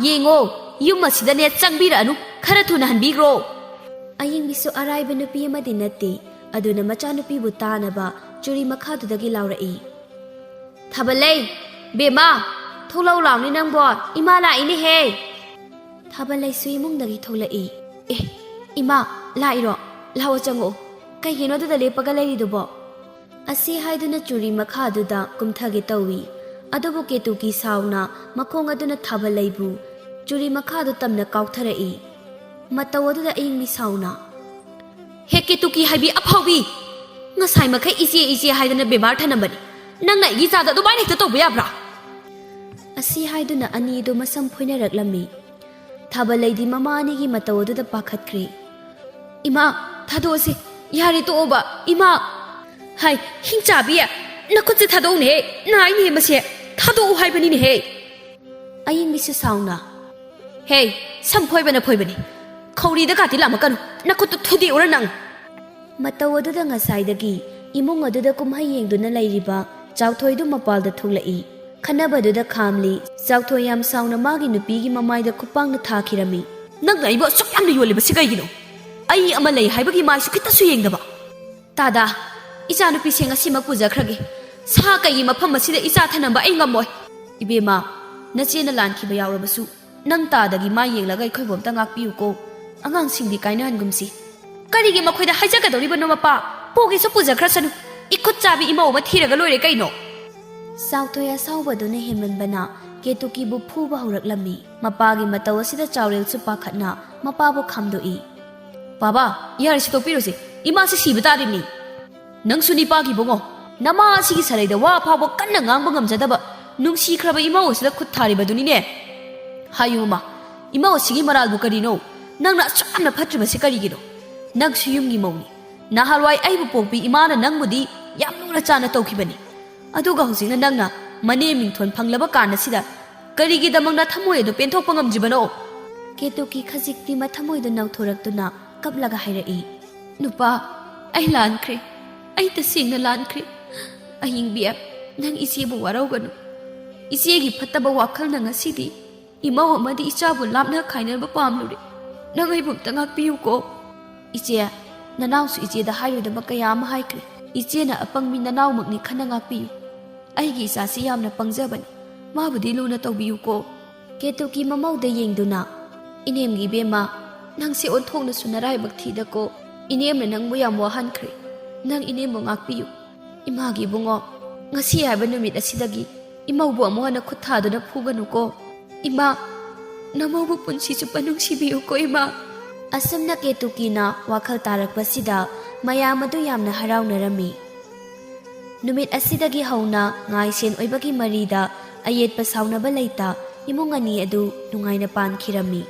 ꯌꯦꯡꯉꯣ ꯌꯨꯝ ꯑꯁꯤꯗꯅꯦ ꯆꯪꯕꯤꯔꯛꯑꯅꯨ ꯈꯔ ꯊꯨꯅ ꯍꯟꯕꯤꯈ꯭ꯔꯣ ꯑꯌꯤꯡꯕꯤꯁꯨ ꯑꯔꯥꯏꯕ ꯅꯨꯄꯤ ꯑꯃꯗꯤ ꯅꯠꯇꯦ ꯑꯗꯨꯅ ꯃꯆꯥꯅꯨꯄꯤꯕꯨ ꯇꯥꯅꯕ ꯆꯨꯔꯤ ꯃꯈꯥꯗꯨꯗꯒꯤ ꯂꯥꯎꯔꯛꯏ ꯊꯥꯕꯜꯂꯩ ꯕꯦꯝꯃ ꯊꯣꯛꯂꯛꯎ ꯂꯥꯎꯅꯤ ꯅꯪꯕꯣ ꯏꯃꯥ ꯂꯥꯛꯏꯅꯦꯍꯦ ꯊꯥꯕꯜꯂꯩꯁꯨ ꯏꯃꯨꯡꯗꯒꯤ ꯊꯣꯛꯂꯛꯏ ꯏꯃꯥ ꯂꯥꯛꯏꯔꯣ ꯂꯥꯛꯑꯣ ꯆꯪꯉꯛꯑꯣ ꯀꯩꯒꯤꯅꯣ ꯑꯗꯨꯗ ꯂꯦꯞꯄꯒ ꯂꯩꯔꯤꯗꯨꯕꯣ ꯑꯁꯤ ꯍꯥꯏꯗꯨꯅ ꯆꯨꯔꯤ ꯃꯈꯥꯗꯨꯗ ꯀꯨꯝꯊꯒꯦ ꯇꯧꯏ ꯑꯗꯨꯕꯨ ꯀꯦꯇꯨꯀꯤ ꯁꯥꯎꯅ ꯃꯈꯣꯡ ꯑꯗꯨꯅ ꯊꯥꯕꯜꯂꯩꯕꯨ ꯆꯨꯔꯤ ꯃꯈꯥꯗꯨ ꯇꯝꯅ ꯀꯥꯎꯊꯔꯛꯏ ꯃꯇꯧ ꯑꯗꯨꯗ ꯑꯌꯤꯡꯕꯤ ꯁꯥꯎꯅ ꯍꯦ ꯀꯦꯇꯨꯀꯤ ꯍꯥꯏꯕꯤ ꯑꯐꯥꯎꯕꯤ ꯉꯁꯥꯏ ꯃꯈꯩ ꯏꯆꯦ ꯏꯆꯦ ꯍꯥꯏꯗꯅ ꯕꯦꯃꯥꯔ ꯊꯅꯝꯕꯅꯤ ꯅꯪꯅ ꯑꯩꯒꯤ ꯆꯥꯗ ꯑꯗꯨꯃꯥꯏꯅ ꯍꯦꯛꯇ ꯇꯧꯕ ꯌꯥꯕ꯭ꯔꯥ ꯑꯁꯤ ꯍꯥꯏꯗꯨꯅ ꯑꯅꯤꯗꯨ ꯃꯁꯝ ꯐꯣꯏꯅꯔꯛꯂꯝꯃꯤ ꯊꯥꯕꯜꯂꯩꯗꯤ ꯃꯃꯥ ꯑꯅꯤꯒꯤ ꯃꯇꯧ ꯑꯗꯨꯗ ꯄꯥꯈꯠꯈ꯭ꯔꯦ ꯏꯃꯥ ꯊꯥꯗꯣꯛꯑꯁꯤ ꯌꯥꯔꯦ ꯇꯣꯛꯑꯣꯕ ꯏꯃꯥ ꯍꯥꯏ ꯍꯤꯡꯆꯥꯕꯤ ꯅꯈꯨꯠꯁꯦ ꯊꯥꯗꯣꯛꯎꯅꯦꯍꯦ ꯅꯥꯏꯅꯦꯍꯦ ꯃꯁꯦ ꯊꯥꯗꯣꯛꯎ ꯍꯥꯏꯕꯅꯤꯅꯦꯍꯦ ꯑꯌꯤꯡꯕꯤꯁꯨ ꯁꯥꯎꯅ ꯍꯦ ꯁꯝ ꯐꯣꯏꯕꯅ ꯐꯣꯏꯕꯅꯤ ꯈꯧꯔꯤꯗ ꯀꯥꯇꯤ ꯂꯥꯝꯃꯛꯀꯅꯨ ꯅꯈꯨꯠꯇꯨ ꯊꯨꯗꯦꯛꯎꯔ ꯅꯪ ꯃꯇꯧ ꯑꯗꯨꯗ ꯉꯁꯥꯏꯗꯒꯤ ꯏꯃꯨꯡ ꯑꯗꯨꯗ ꯀꯨꯝꯍꯩ ꯌꯦꯡꯗꯨꯅ ꯂꯩꯔꯤꯕ ꯆꯥꯎꯊꯣꯏꯗꯨ ꯃꯄꯥꯜꯗ ꯊꯣꯛꯂꯛꯏ ꯈꯟꯅꯕꯗꯨꯗ ꯈꯥꯝꯂꯤ ꯆꯥꯎꯊꯣꯏ ꯌꯥꯝ ꯁꯥꯎꯅ ꯃꯥꯒꯤ ꯅꯨꯄꯤꯒꯤ ꯃꯃꯥꯏꯗ ꯈꯨꯄꯥꯡꯅ ꯊꯥꯈꯤꯔꯝꯃꯤ ꯅꯪꯅ ꯑꯩꯕꯨ ꯑꯁꯨꯛ ꯌꯥꯝꯅ ꯌꯣꯜꯂꯤꯕꯁꯤ ꯀꯩꯒꯤꯅꯣ ꯑꯩ ꯑꯃ ꯂꯩ ꯍꯥꯏꯕꯒꯤ ꯃꯥꯏꯁꯨ ꯈꯤꯇꯁꯨ ꯌꯦꯡꯗꯕ ꯇꯥꯗꯥ ꯏꯆꯥ ꯅꯨꯄꯤꯁꯦ ꯉꯁꯤꯃꯛ ꯄꯨꯖꯈ꯭ꯔꯒꯦ ꯁꯥ ꯀꯩꯒꯤ ꯃꯐꯝ ꯑꯁꯤꯗ ꯏꯆꯥ ꯊꯅꯝꯕ ꯑꯩ ꯉꯝꯃꯣꯏ ꯏꯕꯦꯝꯃ ꯅꯆꯦꯅ ꯂꯥꯟꯈꯤꯕ ꯌꯥꯎꯔꯕꯁꯨ ꯅꯪ ꯇꯥꯗꯒꯤ ꯃꯥ ꯌꯦꯡꯂꯒ ꯑꯩꯈꯣꯏꯕꯨ ꯑꯝꯇ ꯉꯥꯛꯄꯤꯌꯨꯀꯣ ꯑꯉꯥꯡꯁꯤꯡꯗꯤ ꯀꯥꯏꯅꯍꯟꯒꯨꯝꯁꯤ ꯀꯔꯤꯒꯤ ꯃꯈꯣꯏꯗ ꯍꯥꯏꯖꯒꯗꯧꯔꯤꯕꯅꯣ ꯃꯄꯥ ꯄꯣꯒꯦꯁꯨ ꯄꯨꯖꯈ꯭ꯔꯁꯅꯨ ꯏꯈꯨꯠ ꯆꯥꯕꯤ ꯏꯃꯧ ꯑꯃ ꯊꯤꯔꯒ ꯂꯣꯏꯔꯦ ꯀꯩꯅꯣ ꯆꯥꯎꯊꯣꯏ ꯑꯁꯥꯎꯕꯗꯨꯅ ꯍꯦꯟꯃꯟꯕꯅ ꯀꯦꯇꯨꯀꯤꯕꯨ ꯐꯨꯕ ꯍꯧꯔꯛꯂꯝꯃꯤ ꯃꯄꯥꯒꯤ ꯃꯇꯧ ꯑꯁꯤꯗ ꯆꯥꯎꯔꯦꯜꯁꯨ ꯄꯥꯈꯠꯅ ꯃꯄꯥꯕꯨ ꯈꯥꯝꯗꯣꯛꯏ ꯕꯥꯕꯥ ꯌꯥꯔꯤꯁꯤ ꯇꯣꯛꯄꯤꯔꯣꯁꯤ ꯏꯃꯥꯁꯤ ꯁꯤꯕ ꯇꯥꯔꯤꯕꯅꯤ ꯅꯪꯁꯨ ꯅꯤꯄꯥꯒꯤꯕꯨꯡꯉꯣ ꯅꯃꯥ ꯑꯁꯤꯒꯤ ꯁꯔꯩꯗ ꯋꯥ ꯐꯥꯎꯕ ꯀꯟꯅ ꯉꯥꯡꯕ ꯉꯝꯖꯗꯕ ꯅꯨꯡꯁꯤꯈ꯭ꯔꯕ ꯏꯃꯧ ꯑꯁꯤꯗ ꯈꯨꯠ ꯊꯥꯔꯤꯕꯗꯨꯅꯤꯅꯦ ꯍꯥꯏꯌꯨ ꯃꯃꯥ ꯏꯃꯧ ꯑꯁꯤꯒꯤ ꯃꯔꯥꯜꯕꯨ ꯀꯔꯤꯅꯣ ꯅꯪꯅ ꯑꯁꯨꯛ ꯌꯥꯝꯅ ꯐꯠꯇ꯭ꯔꯤꯕꯁꯤ ꯀꯔꯤꯒꯤꯅꯣ ꯅꯪꯁꯨ ꯌꯨꯝꯒꯤ ꯃꯧꯅꯤ ꯅꯍꯥꯟꯋꯥꯏ ꯑꯩꯕꯨ ꯄꯣꯛꯄꯤ ꯏꯃꯥꯅ ꯅꯪꯕꯨꯗꯤ ꯌꯥꯝ ꯂꯨꯅ ꯆꯥꯅ ꯇꯧꯈꯤꯕꯅꯤ ꯑꯗꯨꯒ ꯍꯧꯖꯤꯛꯅ ꯅꯪꯅ ꯃꯅꯦꯝ ꯃꯤꯡꯊꯣꯟ ꯐꯪꯂꯕ ꯀꯥꯟꯗꯁꯤꯗ ꯀꯔꯤꯒꯤꯗꯃꯛꯅ ꯊꯃꯣꯏ ꯑꯗꯨ ꯄꯦꯟꯊꯣꯛꯄ ꯉꯝꯗ꯭ꯔꯤꯕꯅꯣ ꯀꯦꯇꯨꯀꯤ ꯈꯖꯤꯛꯇꯤ ꯃꯊꯃꯣꯏꯗ ꯅꯧꯊꯣꯔꯛꯇꯨꯅ ꯀꯞꯂꯒ ꯍꯥꯏꯔꯛꯏ ꯅꯨꯄꯥ ꯑꯩ ꯂꯥꯟꯈ꯭ꯔꯦ ꯑꯩ ꯇꯁꯦꯡꯅ ꯂꯥꯟꯈ꯭ꯔꯦ ꯑꯍꯤꯡꯕꯤ ꯅꯪ ꯏꯆꯦꯕꯨ ꯋꯥꯔꯧꯒꯅꯨ ꯏꯆꯦꯒꯤ ꯐꯠꯇꯕ ꯋꯥꯈꯜꯅ ꯉꯁꯤꯗꯤ ꯏꯃꯧ ꯑꯃꯗꯤ ꯏꯆꯥꯕꯨ ꯂꯥꯞꯅ ꯈꯥꯏꯅꯕ ꯄꯥꯝꯂꯨꯔꯦ ꯅꯪ ꯑꯩꯕꯨ ꯑꯝꯇ ꯉꯥꯛꯄꯤꯌꯨꯀꯣ ꯏꯆꯦ ꯅꯅꯥꯎꯁꯨ ꯏꯆꯦꯗ ꯍꯥꯏꯔꯣꯏꯗꯕ ꯀꯌꯥ ꯑꯃ ꯍꯥꯏꯈ꯭ꯔꯦ ꯏꯆꯦꯅ ꯑꯄꯪꯕꯤ ꯅꯅꯥꯎꯃꯛꯅꯤ ꯈꯟꯅ ꯉꯥꯛꯄꯤꯌꯨ ꯑꯩꯒꯤ ꯏꯆꯥꯁꯤ ꯌꯥꯝꯅ ꯄꯪꯖꯕꯅꯤ ꯃꯥꯕꯨꯗꯤ ꯂꯨꯅ ꯇꯧꯕꯤꯌꯨꯀꯣ ꯀꯦꯇꯨꯀꯤ ꯃꯃꯧꯗ ꯌꯦꯡꯗꯨꯅ ꯏꯅꯦꯝꯒꯤ ꯏꯕꯦꯝꯃ ꯅꯪꯁꯦ ꯑꯣꯟꯊꯣꯛꯅꯁꯨ ꯅꯔꯥꯏꯕꯛ ꯊꯤꯗꯀꯣ ꯏꯅꯦꯝꯅ ꯅꯪꯕꯨ ꯌꯥꯝ ꯋꯥꯍꯟꯈ꯭ꯔꯦ ꯅꯪ ꯏꯅꯦꯝꯕꯨ ꯉꯥꯛꯄꯤꯌꯨ ꯏꯃꯥꯒꯤ ꯏꯕꯨꯡꯉꯣ ꯉꯁꯤ ꯍꯥꯏꯕ ꯅꯨꯃꯤꯠ ꯑꯁꯤꯗꯒꯤ ꯏꯃꯧꯕꯨ ꯑꯃꯨꯛ ꯍꯟꯅ ꯈꯨꯠ ꯊꯥꯗꯨꯅ ꯐꯨꯒꯅꯨꯀꯣ ꯏꯃꯥ ꯅꯃꯧꯕꯨ ꯄꯨꯟꯁꯤ ꯆꯨꯞꯄ ꯅꯨꯡꯁꯤꯕꯤꯌꯨꯀꯣ ꯏꯃꯥ ꯑꯁꯨꯝꯅ ꯀꯦꯇꯨꯀꯤꯅ ꯋꯥꯈꯜ ꯇꯥꯔꯛꯄꯁꯤꯗ ꯃꯌꯥꯝ ꯑꯗꯨ ꯌꯥꯝꯅ ꯍꯔꯥꯎꯅꯔꯝꯃꯤ꯫ ꯅꯨꯃꯤꯠ ꯑꯁꯤꯗꯒꯤ ꯍꯧꯅ ꯉꯥꯏꯁꯦꯟ ꯑꯣꯏꯕꯒꯤ ꯃꯔꯤꯗ ꯑꯌꯦꯠꯄ ꯁꯥꯎꯅꯕ ꯂꯩꯇ ꯏꯃꯨꯡ ꯑꯅꯤ ꯑꯗꯨ ꯅꯨꯡꯉꯥꯏꯅ ꯄꯥꯟꯈꯤꯔꯝꯃꯤ꯫